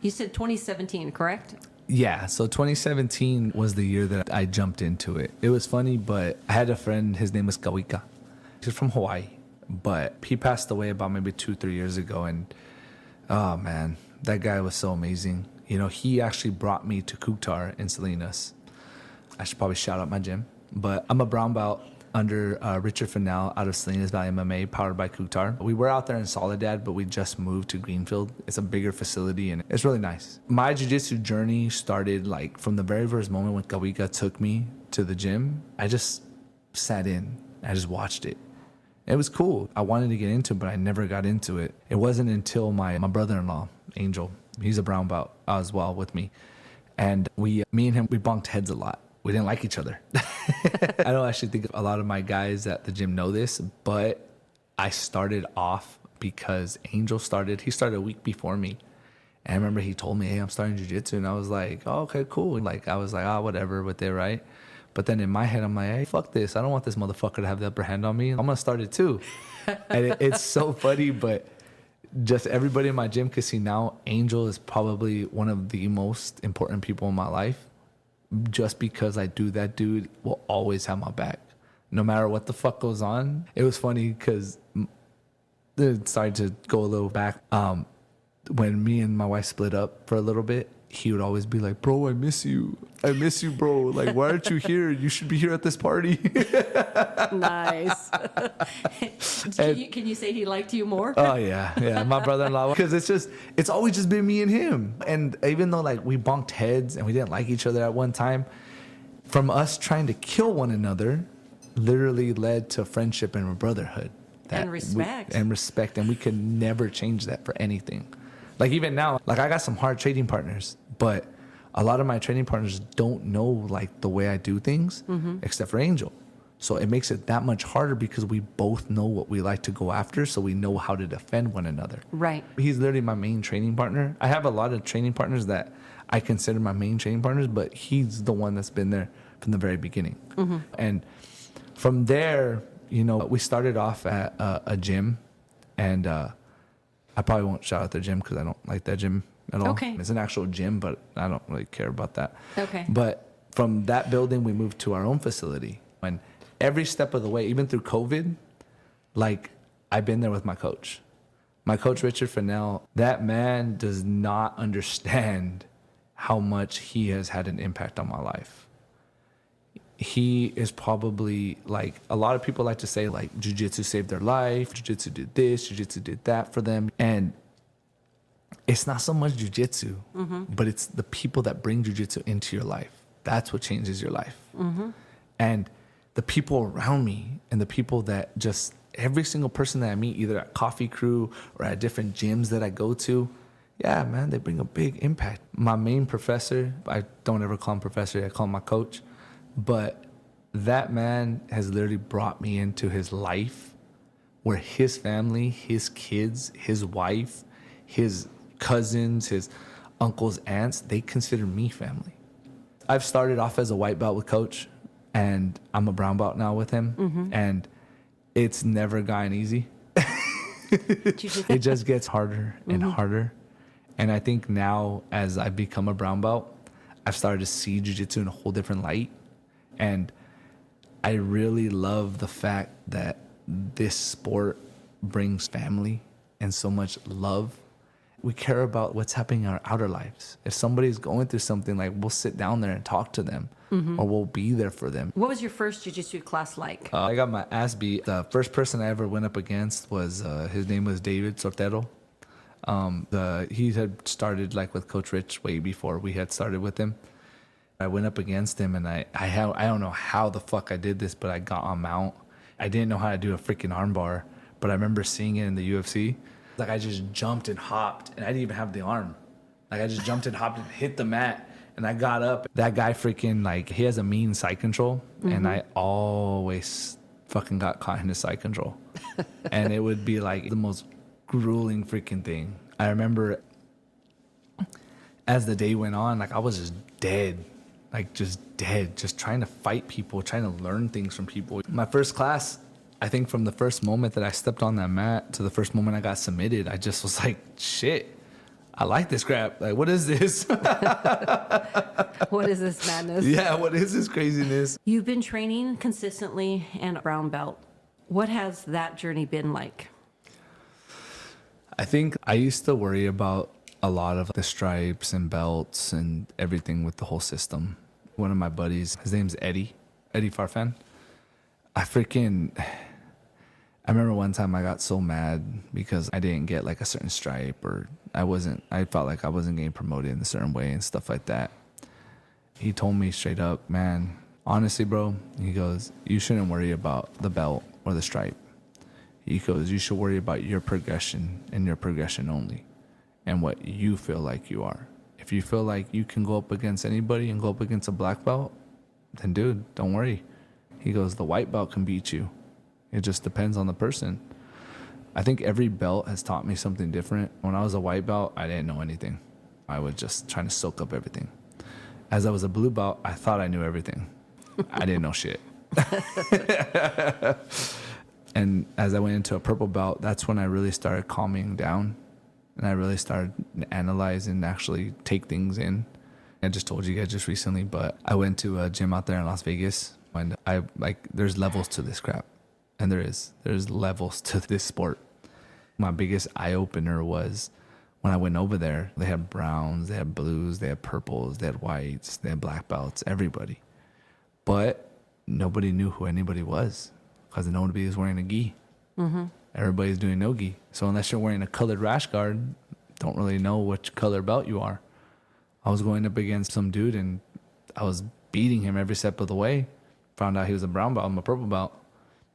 You said 2017, correct? yeah, so 2017 was the year that I jumped into it. It was funny, but I had a friend, his name was Kawika. He's from Hawaii, but he passed away about maybe 2-3 years ago. And oh man, that guy was so amazing. You know, he actually brought me to Kutar in Salinas. I should probably shout out my gym, but I'm a brown belt under Richard Fennell out of Salinas Valley MMA, powered by Kutar. We were out there in Soledad, but we just moved to Greenfield. It's a bigger facility and it's really nice. My jiu-jitsu journey started like from the very first moment when Kawika took me to the gym. I just sat in. I just watched it. It was cool. I wanted to get into it, but I never got into it. It wasn't until my brother-in-law, Angel, he's a brown belt as well with me. And me and him, we bunked heads a lot. We didn't like each other. I don't actually think a lot of my guys at the gym know this, but I started off because Angel started. He started a week before me. And I remember he told me, hey, I'm starting jiu-jitsu. And I was like, oh, okay, cool. Like, I was like, whatever with it, right? But then in my head, I'm like, hey, fuck this. I don't want this motherfucker to have the upper hand on me. I'm going to start it too. And it's so funny, but just everybody in my gym can see now, Angel is probably one of the most important people in my life. Just because I do that, dude will always have my back, no matter what the fuck goes on. It was funny because, sorry to go a little back, when me and my wife split up for a little bit, he would always be like, bro, I miss you, bro. Like, why aren't you here? You should be here at this party. Nice. Can you say he liked you more? Oh, yeah, my brother-in-law. Because it's always just been me and him. And even though, like, we bunked heads and we didn't like each other at one time, from us trying to kill one another literally led to friendship and brotherhood. And respect. And we could never change that for anything. Like, even now, like, I got some hard trading partners, but a lot of my trading partners don't know, like, the way I do things, except for Angel. So it makes it that much harder because we both know what we like to go after, so we know how to defend one another. Right. He's literally my main training partner. I have a lot of training partners that I consider my main training partners, but he's the one that's been there from the very beginning. And from there, you know, we started off at a gym, and I probably won't shout out the gym because I don't like that gym at all. Okay. It's an actual gym, but I don't really care about that. Okay. But from that building, we moved to our own facility. And every step of the way, even through COVID, like, I've been there with my coach. My coach, Richard Fennell, that man does not understand how much he has had an impact on my life. He is probably, like, a lot of people like to say, like, jiu-jitsu saved their life, jiu-jitsu did this, jiu-jitsu did that for them. And it's not so much jiu-jitsu, but it's the people that bring jiu-jitsu into your life. That's what changes your life. And the people around me and the people that just, every single person that I meet, either at Coffee Crew or at different gyms that I go to, yeah, man, they bring a big impact. My main professor, I don't ever call him professor, I call him my coach. But that man has literally brought me into his life where his family, his kids, his wife, his cousins, his uncles, aunts, they consider me family. I've started off as a white belt with Coach, and I'm a brown belt now with him. And it's never gotten easy. It just gets harder and harder. And I think now, as I've become a brown belt, I've started to see jiu-jitsu in a whole different light. And I really love the fact that this sport brings family and so much love. We care about what's happening in our outer lives. If somebody's going through something, like, we'll sit down there and talk to them, or we'll be there for them. What was your first jiu-jitsu class like? I got my ass beat. The first person I ever went up against was, his name was David Sortero. He had started, like, with Coach Rich way before we had started with him. I went up against him, and I don't know how the fuck I did this, but I got on mount. I didn't know how to do a freaking armbar, but I remember seeing it in the UFC. Like, I just jumped and hopped, and I didn't even have the arm. Like, I just jumped and hopped and hit the mat, and I got up. That guy freaking, like, he has a mean side control, and I always fucking got caught in his side control. And it would be, like, the most grueling freaking thing. I remember as the day went on, like, I was just dead. Like, just dead, just trying to fight people, trying to learn things from people. My first class, I think from the first moment that I stepped on that mat to the first moment I got submitted, I just was like, shit, I like this crap. Like, what is this? What is this madness? Yeah, what is this craziness? You've been training consistently and a brown belt. What has that journey been like? I think I used to worry about a lot of the stripes and belts and everything with the whole system. One of my buddies, his name's Eddie Farfan. I remember one time I got so mad because I didn't get like a certain stripe, or I felt like I wasn't getting promoted in a certain way and stuff like that. He told me straight up, man, honestly, bro, he goes, you shouldn't worry about the belt or the stripe. He goes, you should worry about your progression and your progression only, and what you feel like you are. If you feel like you can go up against anybody and go up against a black belt, then dude, don't worry. He goes, the white belt can beat you. It just depends on the person. I think every belt has taught me something different. When I was a white belt, I didn't know anything. I was just trying to soak up everything. As I was a blue belt, I thought I knew everything. I didn't know shit. And as I went into a purple belt, that's when I really started calming down. And I really started to analyze and actually take things in. I just told you guys just recently, but I went to a gym out there in Las Vegas, and there's levels to this crap. And there's levels to this sport. My biggest eye-opener was when I went over there, they had browns, they had blues, they had purples, they had whites, they had black belts, everybody. But nobody knew who anybody was because nobody was wearing a gi. Mm-hmm. Everybody's doing no gi. So unless you're wearing a colored rash guard, don't really know which color belt you are. I was going up against some dude, and I was beating him every step of the way. Found out he was a brown belt, I'm a purple belt.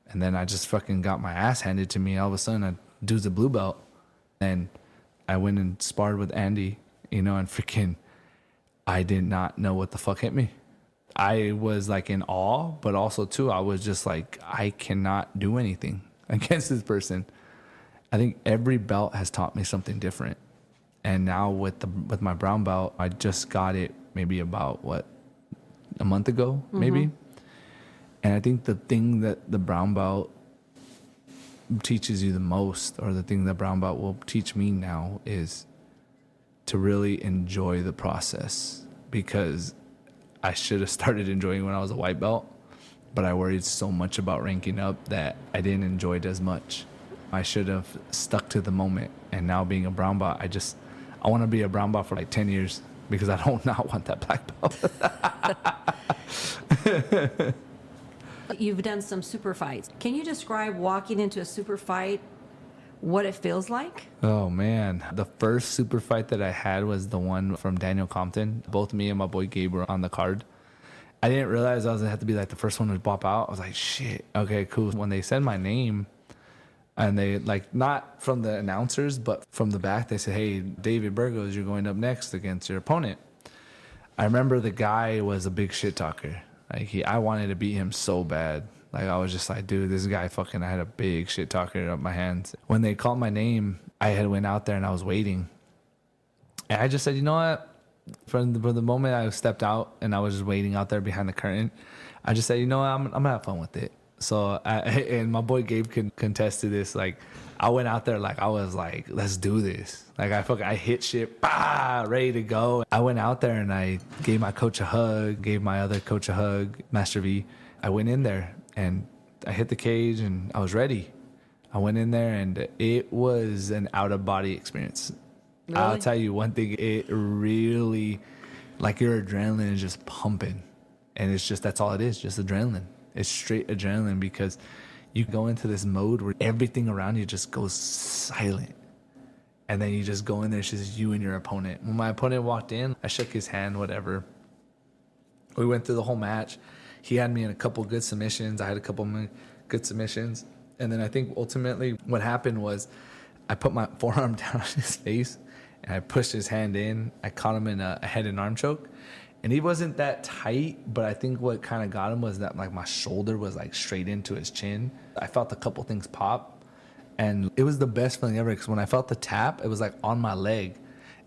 And then I just fucking got my ass handed to me. All of a sudden, a dude's a blue belt. And I went and sparred with Andy, and freaking, I did not know what the fuck hit me. I was like in awe, but also too, I was just like, I cannot do anything against this person. I think every belt has taught me something different. And now with my brown belt, I just got it maybe about a month ago, maybe. And I think the thing that the brown belt teaches you the most, or the thing that brown belt will teach me now, is to really enjoy the process. Because I should have started enjoying when I was a white belt, but I worried so much about ranking up that I didn't enjoy it as much. I should have stuck to the moment. And now being a brown belt, I want to be a brown belt for like 10 years because I don't not want that black belt. You've done some super fights. Can you describe walking into a super fight, what it feels like? Oh, man. The first super fight that I had was the one from Daniel Compton. Both me and my boy Gabe were on the card. I didn't realize I was going to have to be like the first one to pop out. I was like, shit, okay, cool. When they said my name, and they, like, not from the announcers, but from the back, they said, hey, David Burgoz, you're going up next against your opponent. I remember the guy was a big shit talker. Like, I wanted to beat him so bad. Like, I was just like, dude, this guy fucking, I had a big shit talker up my hands. When they called my name, I had went out there and I was waiting. And I just said, you know what? From the moment I stepped out and I was just waiting out there behind the curtain, I just said, you know what? I'm going to have fun with it. So, and my boy Gabe can contest to this. Like, I went out there like, I was like, let's do this. Like, I hit shit, ready to go. I went out there and I gave my coach a hug, gave my other coach a hug, Master V. I went in there and I hit the cage and I was ready. I went in there and it was an out-of-body experience. Really? I'll tell you one thing, it really, like, your adrenaline is just pumping. And it's just, that's all it is, just adrenaline. It's straight adrenaline because you go into this mode where everything around you just goes silent. And then you just go in there, it's just you and your opponent. When my opponent walked in, I shook his hand, whatever. We went through the whole match. He had me in a couple good submissions. I had a couple good submissions. And then I think ultimately what happened was I put my forearm down on his face and I pushed his hand in. I caught him in a head and arm choke. And he wasn't that tight, but I think what kind of got him was that like my shoulder was like straight into his chin. I felt a couple things pop, and it was the best feeling ever because when I felt the tap, it was like on my leg.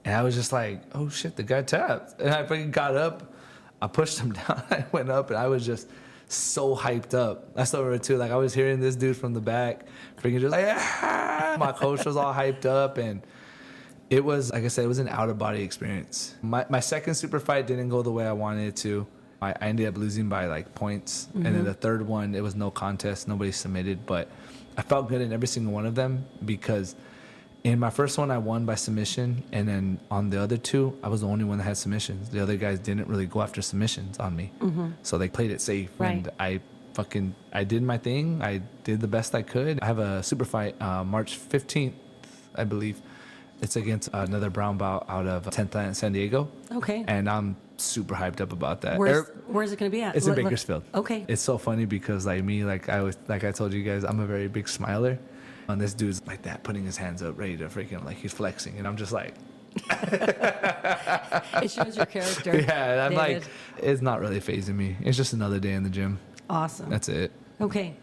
And I was just like, oh shit, the guy tapped. And I freaking got up, I pushed him down, I went up, and I was just so hyped up. I still remember too, like I was hearing this dude from the back, freaking just like, ah! My coach was all hyped up, and it was, like I said, it was an out-of-body experience. My second super fight didn't go the way I wanted it to. I ended up losing by like points. And then the third one, it was no contest. Nobody submitted. But I felt good in every single one of them because in my first one, I won by submission. And then on the other two, I was the only one that had submissions. The other guys didn't really go after submissions on me. So they played it safe. Right. And I did my thing. I did the best I could. I have a super fight March 15th, I believe. It's against another brown belt out of 10th Line in San Diego. Okay. And I'm super hyped up about that. Where's it going to be at? It's in Bakersfield. Okay. It's so funny because like me, like I told you guys, I'm a very big smiler. And this dude's like that, putting his hands up, ready to freaking, like he's flexing. And I'm just like. It shows your character. Yeah, and I'm David. like, it's not really fazing me. It's just another day in the gym. Awesome. That's it. Okay.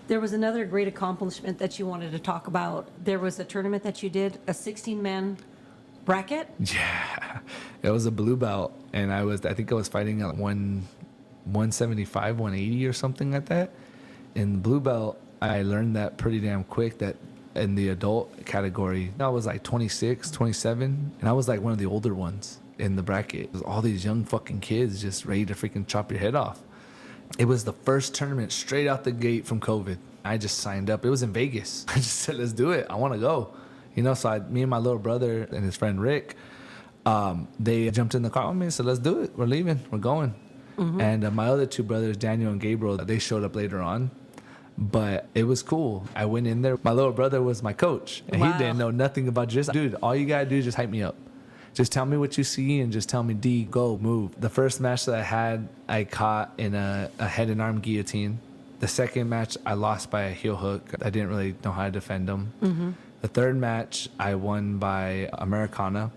There was another great accomplishment that you wanted to talk about. There was a tournament that you did, a 16-man bracket. Yeah, it was a blue belt, and I think I was fighting at 175, 180 or something like that. In the blue belt, I learned that pretty damn quick that in the adult category, I was like 26, 27, and I was like one of the older ones in the bracket. It was all these young fucking kids just ready to freaking chop your head off. It was the first tournament straight out the gate from COVID. I just signed up. It was in Vegas. I just said, let's do it. I want to go. So me and my little brother and his friend Rick, they jumped in the car with me and said, let's do it. We're leaving. We're going. And my other two brothers, Daniel and Gabriel, they showed up later on. But it was cool. I went in there. My little brother was my coach. And he didn't know nothing about jiu-jitsu. Dude, all you got to do is just hype me up. Just tell me what you see and just tell me, D, go, move. The first match that I had, I caught in a head and arm guillotine. The second match, I lost by a heel hook. I didn't really know how to defend them. The third match, I won by Americana.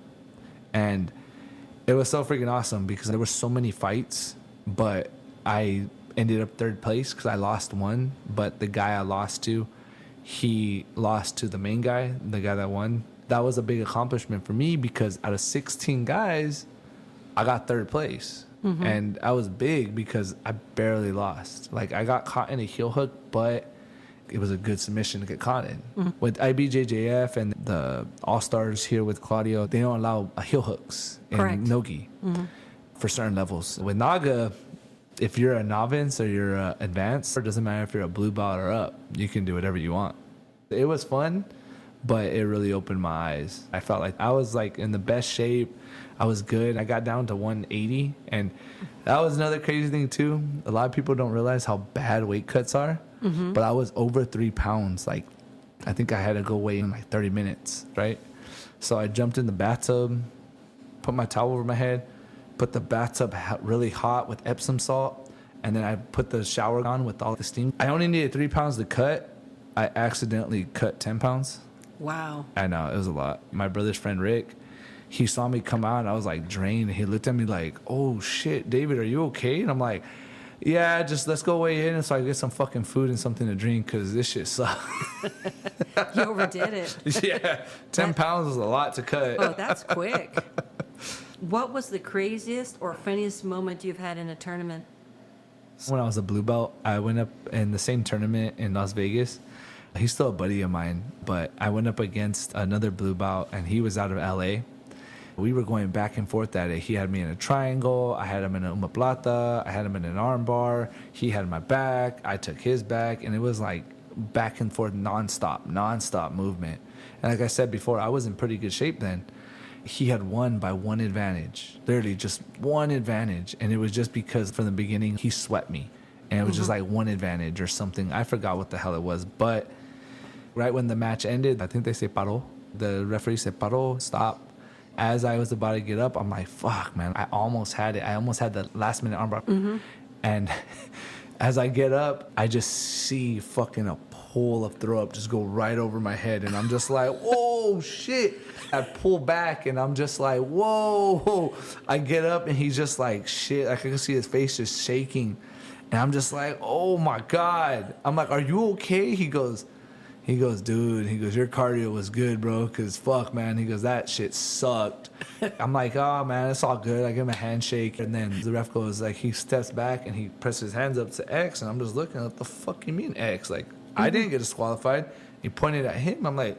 And it was so freaking awesome because there were so many fights, but I ended up third place because I lost one. But the guy I lost to, he lost to the main guy, the guy that won. That was a big accomplishment for me because out of 16 guys, I got third place. And I was big because I barely lost. Like I got caught in a heel hook, but it was a good submission to get caught in. With IBJJF and the All-Stars here with Claudio, they don't allow heel hooks in no-gi for certain levels. With Naga, if you're a novice or you're advanced, it doesn't matter if you're a blue belt or up, you can do whatever you want. It was fun. But it really opened my eyes. I felt like I was like in the best shape. I was good. I got down to 180. And that was another crazy thing too. A lot of people don't realize how bad weight cuts are. But I was over 3 pounds. Like I think I had to go weigh in like 30 minutes, right? So I jumped in the bathtub, put my towel over my head, put the bathtub really hot with Epsom salt. And then I put the shower on with all the steam. I only needed 3 pounds to cut. I accidentally cut 10 pounds. Wow. I know, it was a lot. My brother's friend Rick, he saw me come out and I was like drained. He looked at me like, oh shit, David, are you okay? And I'm like, yeah, just let's go weigh in so I get some fucking food and something to drink because this shit sucks. You overdid it. Yeah, 10 pounds is a lot to cut. Oh, that's quick. What was the craziest or funniest moment you've had in a tournament? When I was a blue belt, I went up in the same tournament in Las Vegas. He's still a buddy of mine, but I went up against another blue belt, and he was out of LA. We were going back and forth at it. He had me in a triangle. I had him in an omoplata. I had him in an arm bar. He had my back. I took his back, and it was like back and forth nonstop movement. And like I said before, I was in pretty good shape then. He had won by one advantage, literally just one advantage. And it was just because from the beginning, he swept me. And it was just like one advantage or something. I forgot what the hell it was. But right when the match ended, I think they say paró. The referee said paró, stop. as I was about to get up, I'm like, fuck, man, I almost had it. I almost had the last minute armbar. And as I get up, I just see fucking a pool of throw up just go right over my head. And I'm just like, whoa, shit. I pull back and I'm just like, whoa. I get up and he's just like, shit. I can see his face just shaking. And I'm just like, oh my God. I'm like, are you okay? He goes, dude, he goes, your cardio was good, bro, because fuck, man. He goes, that shit sucked. I'm like, oh, man, it's all good. I give him a handshake. And then the ref goes, like, he steps back and he presses his hands up to X. And I'm just looking, what the fuck you mean X? Like, I didn't get disqualified. He pointed at him. I'm like,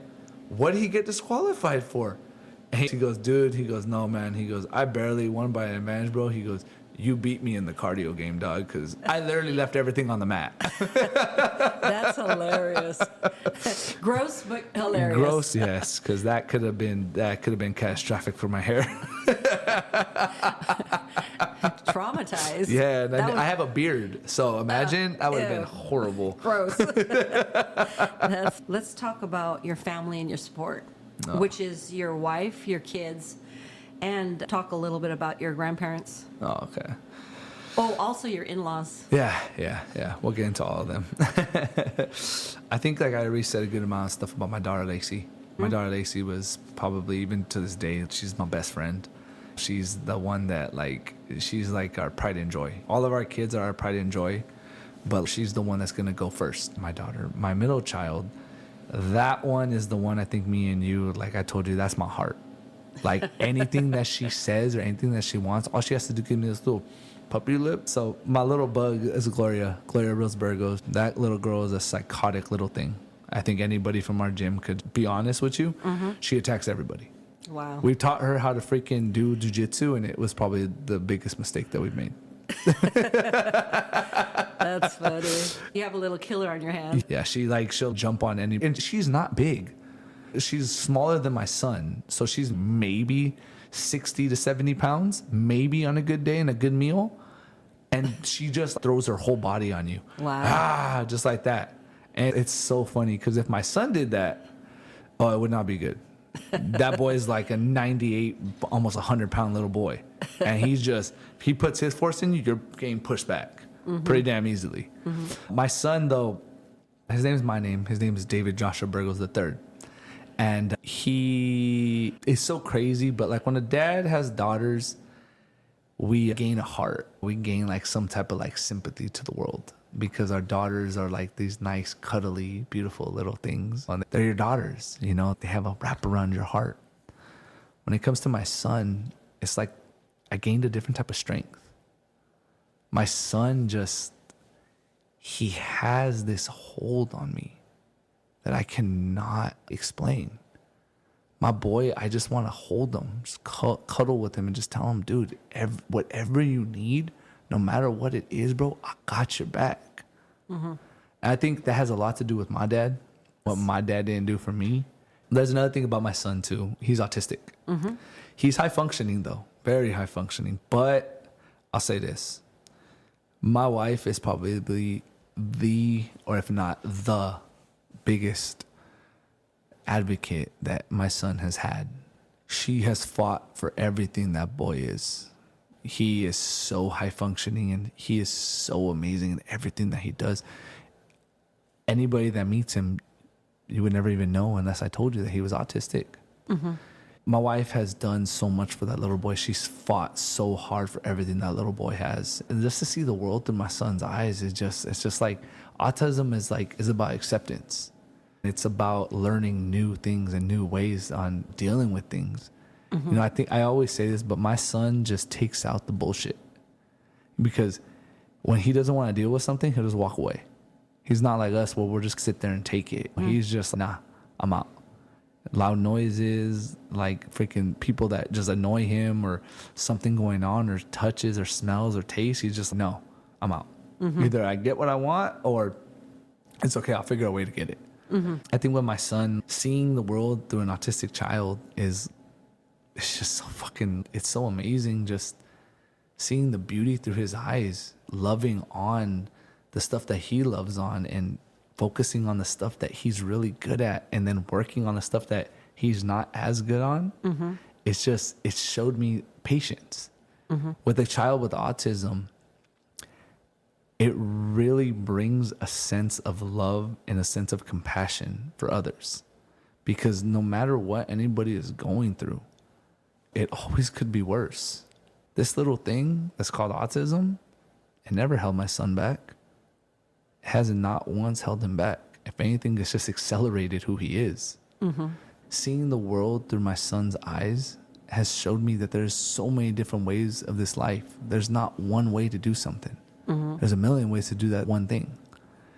what did he get disqualified for? And he goes, dude, he goes, no, man. He goes, I barely won by an advantage, bro. He goes, you beat me in the cardio game, dog, because I literally left everything on the mat. That's hilarious. Gross, but hilarious. Gross, yes, because that could have been catastrophic for my hair. Traumatized. Yeah, and I have a beard, so imagine that would have been horrible. Gross. Let's talk about your family and your sport, which is your wife, your kids, and talk a little bit about your grandparents. Oh, okay. Oh, also your in-laws. Yeah. We'll get into all of them. I think like I already said a good amount of stuff about my daughter, Lacey. My daughter, Lacey, was probably, even to this day, she's my best friend. She's the one that, like, she's like our pride and joy. All of our kids are our pride and joy, but she's the one that's going to go first. My daughter, my middle child, that one is the one I think me and you, like I told you, that's my heart. Like anything that she says or anything that she wants, all she has to do is give me this little puppy lip. So my little bug is Gloria Rose Burgoz. That little girl is a psychotic little thing. I think anybody from our gym could be honest with you. She attacks everybody. Wow. We taught her how to freaking do jiu-jitsu, and it was probably the biggest mistake that we've made. That's funny. You have a little killer on your hand. Yeah, she'll jump on any, and she's not big. She's smaller than my son, so she's maybe 60 to 70 pounds, maybe on a good day and a good meal, and she just throws her whole body on you. Wow. Just like that. And it's so funny because if my son did that, it would not be good. That boy is like a 98, almost 100-pound little boy, and he puts his force in you, you're getting pushed back pretty damn easily. My son, though, his name is my name. His name is David Joshua Burgoz III. And he is so crazy, but like when a dad has daughters, we gain a heart. We gain like some type of like sympathy to the world because our daughters are like these nice, cuddly, beautiful little things. They're your daughters, you know, they have a wrap around your heart. When it comes to my son, it's like I gained a different type of strength. My son he has this hold on me that I cannot explain. My boy, I just want to hold him, just cuddle with him and just tell him, dude, whatever you need, no matter what it is, bro, I got your back. And I think that has a lot to do with my dad, what my dad didn't do for me. There's another thing about my son, too. He's autistic. He's high functioning, though, very high functioning. But I'll say this. My wife is probably or if not the biggest advocate that my son has had. She has fought for everything that boy is. He is so high functioning and he is so amazing in everything that he does. Anybody that meets him, you would never even know unless I told you that he was autistic. My wife has done so much for that little boy. She's fought so hard for everything that little boy has. And just to see the world through my son's eyes it's just like autism is about acceptance. It's about learning new things and new ways on dealing with things. You know, I always say this, but my son just takes out the bullshit. Because when he doesn't want to deal with something, he'll just walk away. He's not like us where we'll just sit there and take it. He's just, nah, I'm out. Loud noises, like freaking people that just annoy him or something going on or touches or smells or tastes. He's just, no, I'm out. Either I get what I want or it's okay, I'll figure a way to get it. I think with my son, seeing the world through an autistic child it's just so it's so amazing just seeing the beauty through his eyes, loving on the stuff that he loves on and focusing on the stuff that he's really good at and then working on the stuff that he's not as good on. it showed me patience. With a child with autism, it really brings a sense of love and a sense of compassion for others, because no matter what anybody is going through, it always could be worse. This little thing that's called autism, it never held my son back. It has not once held him back. If anything, it's just accelerated who he is. Seeing the world through my son's eyes has showed me that there's so many different ways of this life. There's not one way to do something. There's a million ways to do that one thing.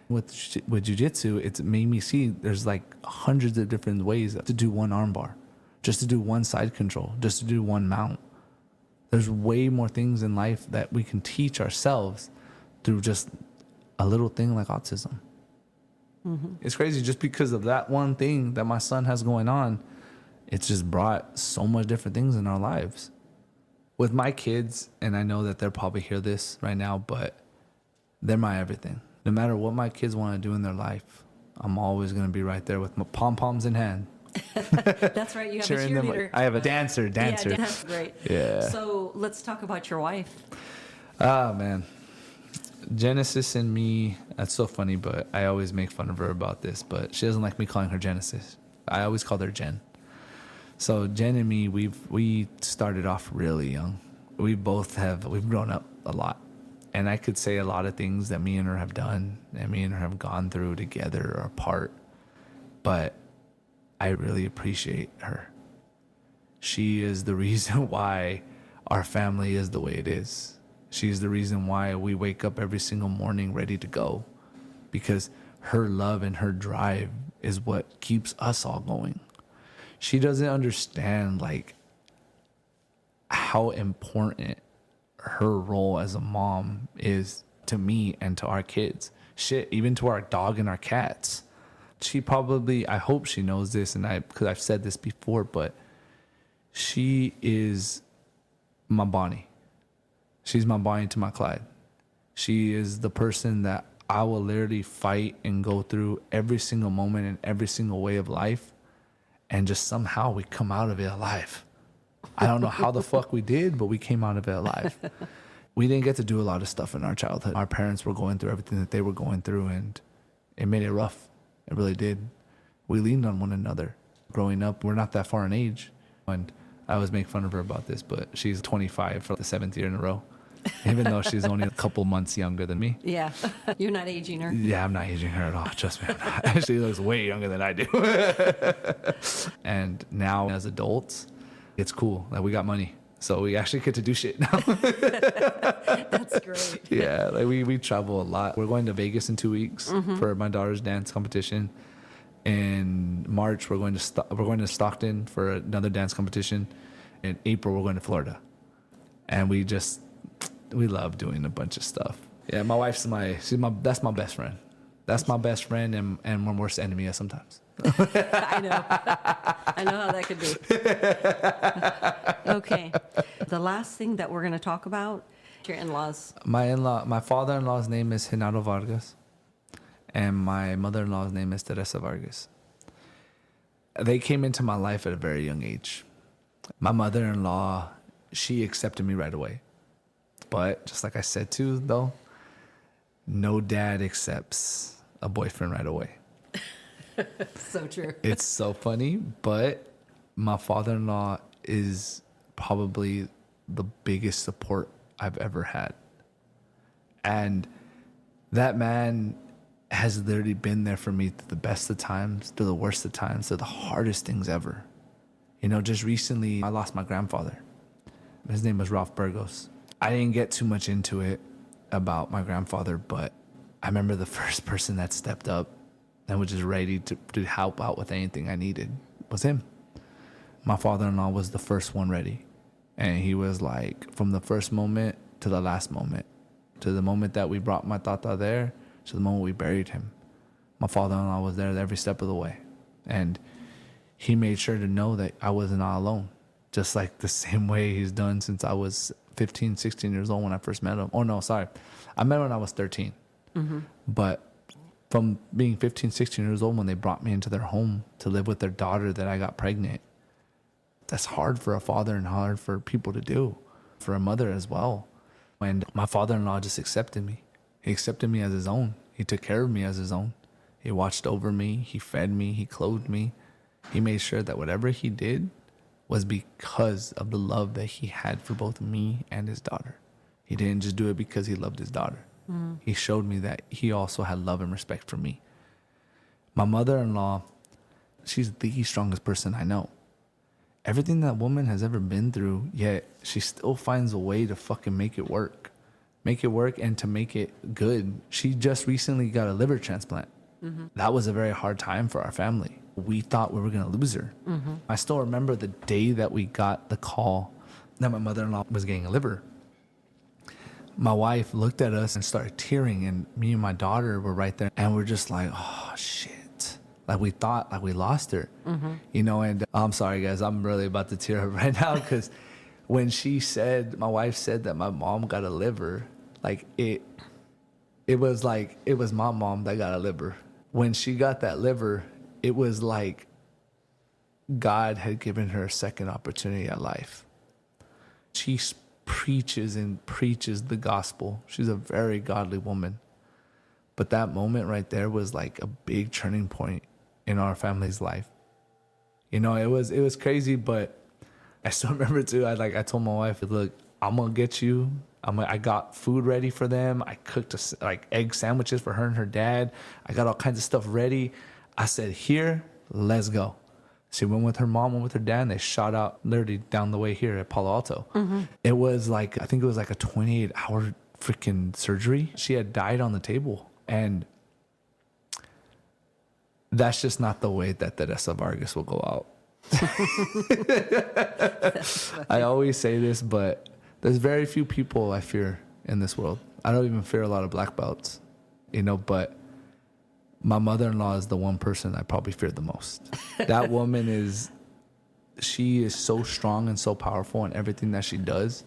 With jiu-jitsu, it's made me see there's like hundreds of different ways to do one arm bar, just to do one side control, just to do one mount. There's way more things in life that we can teach ourselves through just a little thing like autism. It's crazy, just because of that one thing that my son has going on, it's just brought so much different things in our lives. With my kids, and I know that they'll probably hear this right now, but they're my everything. No matter what my kids want to do in their life, I'm always going to be right there with my pom-poms in hand. That's right. You have a cheerleader. I have a dancer. Yeah, that's great. Yeah. So let's talk about your wife. Oh, man. Genesis and me, that's so funny, but I always make fun of her about this, but she doesn't like me calling her Genesis. I always called her Jen. So Jen and me, we started off really young. We've grown up a lot. And I could say a lot of things that me and her have done and me and her have gone through together or apart. But I really appreciate her. She is the reason why our family is the way it is. She's the reason why we wake up every single morning ready to go, because her love and her drive is what keeps us all going. She doesn't understand like how important her role as a mom is to me and to our kids. Shit, even to our dog and our cats. She probably, I hope she knows this, and because I've said this before, but she is my Bonnie. She's my Bonnie to my Clyde. She is the person that I will literally fight and go through every single moment and every single way of life, and just somehow we come out of it alive. I don't know how the fuck we did, but we came out of it alive. We didn't get to do a lot of stuff in our childhood. Our parents were going through everything that they were going through, and it made it rough. It really did. We leaned on one another. Growing up, we're not that far in age. And I always make fun of her about this, but she's 25 for the 7th year in a row, even though she's only a couple months younger than me. Yeah. You're not aging her. Yeah, I'm not aging her at all. Trust me, I'm not. She looks way younger than I do. And now as adults, it's cool that we got money. So we actually get to do shit now. That's great. Yeah, like we travel a lot. We're going to Vegas in 2 weeks for my daughter's dance competition. In March, we're going to Stockton for another dance competition. In April, we're going to Florida. And we love doing a bunch of stuff. Yeah, my wife's that's my best friend. That's my best friend and my worst enemy sometimes. I know how that could be. Okay. The last thing that we're going to talk about, your in-laws. My father-in-law's name is Renato Vargas, and my mother-in-law's name is Teresa Vargas. They came into my life at a very young age. My mother-in-law, she accepted me right away. But just like I said too, though, no dad accepts a boyfriend right away. So true. It's so funny, but my father-in-law is probably the biggest support I've ever had. And that man has literally been there for me through the best of times, through the worst of times, through the hardest things ever. You know, just recently, I lost my grandfather. His name was Ralph Burgoz. I didn't get too much into it about my grandfather, but I remember the first person that stepped up and was just ready to help out with anything I needed was him. My father-in-law was the first one ready. And he was like, from the first moment to the last moment, to the moment that we brought my tata there, to the moment we buried him. My father-in-law was there every step of the way. And he made sure to know that I was not alone. Just like the same way he's done since I was 15, 16 years old when I first met him. Oh, no, sorry. I met him when I was 13. But from being 15, 16 years old when they brought me into their home to live with their daughter that I got pregnant, that's hard for a father and hard for people to do, for a mother as well. And my father-in-law just accepted me. He accepted me as his own. He took care of me as his own. He watched over me. He fed me. He clothed me. He made sure that whatever he did was because of the love that he had for both me and his daughter. He didn't just do it because he loved his daughter. He showed me that he also had love and respect for me. My mother-in-law, she's the strongest person I know. Everything that woman has ever been through, yet she still finds a way to fucking make it work. Make it work and to make it good. She just recently got a liver transplant. That was a very hard time for our family. We thought we were going to lose her. I still remember the day that we got the call that my mother-in-law was getting a liver. My wife looked at us and started tearing, and me and my daughter were right there, and we're just like, oh, shit. Like, we thought, like, we lost her. You know, and I'm sorry, guys. I'm really about to tear up right now because when my wife said that my mom got a liver, like, it was like, it was my mom that got a liver. When she got that liver, it was like God had given her a second opportunity at life. She preaches the gospel. She's a very godly woman. But that moment right there was like a big turning point in our family's life. You know, it was crazy, but I still remember too. I told my wife, look, I'm gonna get you. I got food ready for them. I cooked egg sandwiches for her and her dad. I got all kinds of stuff ready. I said, here, let's go. She went with her mom, went with her dad, and they shot out literally down the way here at Palo Alto. It was like, I think it was like a 28-hour freaking surgery. She had died on the table. And that's just not the way that Teresa Vargas will go out. I always say this, but there's very few people I fear in this world. I don't even fear a lot of black belts, you know, but my mother-in-law is the one person I probably fear the most. That woman she is so strong and so powerful in everything that she does.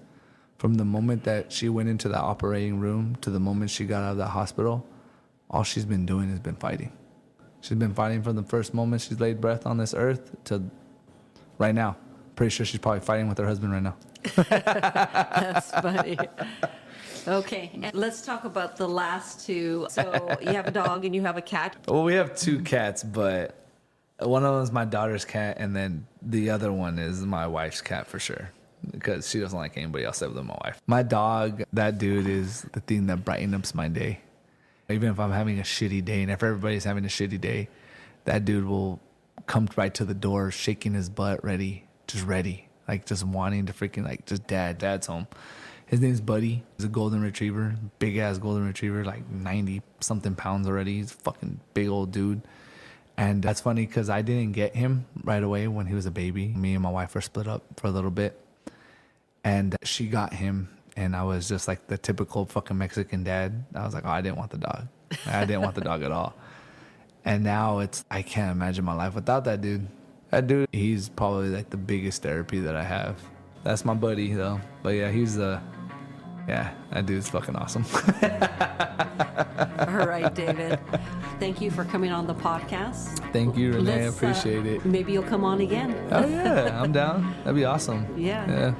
From the moment that she went into the operating room to the moment she got out of the hospital, all she's been doing has been fighting. She's been fighting from the first moment she's laid breath on this earth to right now. Pretty sure she's probably fighting with her husband right now. That's funny. Okay, and let's talk about the last two. So you have a dog and you have a cat. Well, we have two cats, but one of them is my daughter's cat, and then the other one is my wife's cat for sure, because she doesn't like anybody else other than my wife. My dog, that dude is the thing that brightens up my day. Even if I'm having a shitty day, and if everybody's having a shitty day, that dude will come right to the door, shaking his butt, ready, like just wanting to freaking like just dad's home. His name's Buddy. He's a golden retriever, big ass golden retriever, like 90 something pounds already. He's a fucking big old dude. And that's funny because I didn't get him right away when he was a baby. Me and my wife were split up for a little bit, and she got him. And I was just like the typical fucking Mexican dad. I was like, oh, I didn't want the dog. I didn't want the dog at all. And now I can't imagine my life without that dude. That dude, he's probably like the biggest therapy that I have. That's my buddy though. But yeah, that dude's fucking awesome. All right, David. Thank you for coming on the podcast. Thank you, Renee. I appreciate it. Maybe you'll come on again. Oh yeah, I'm down. That'd be awesome. Yeah.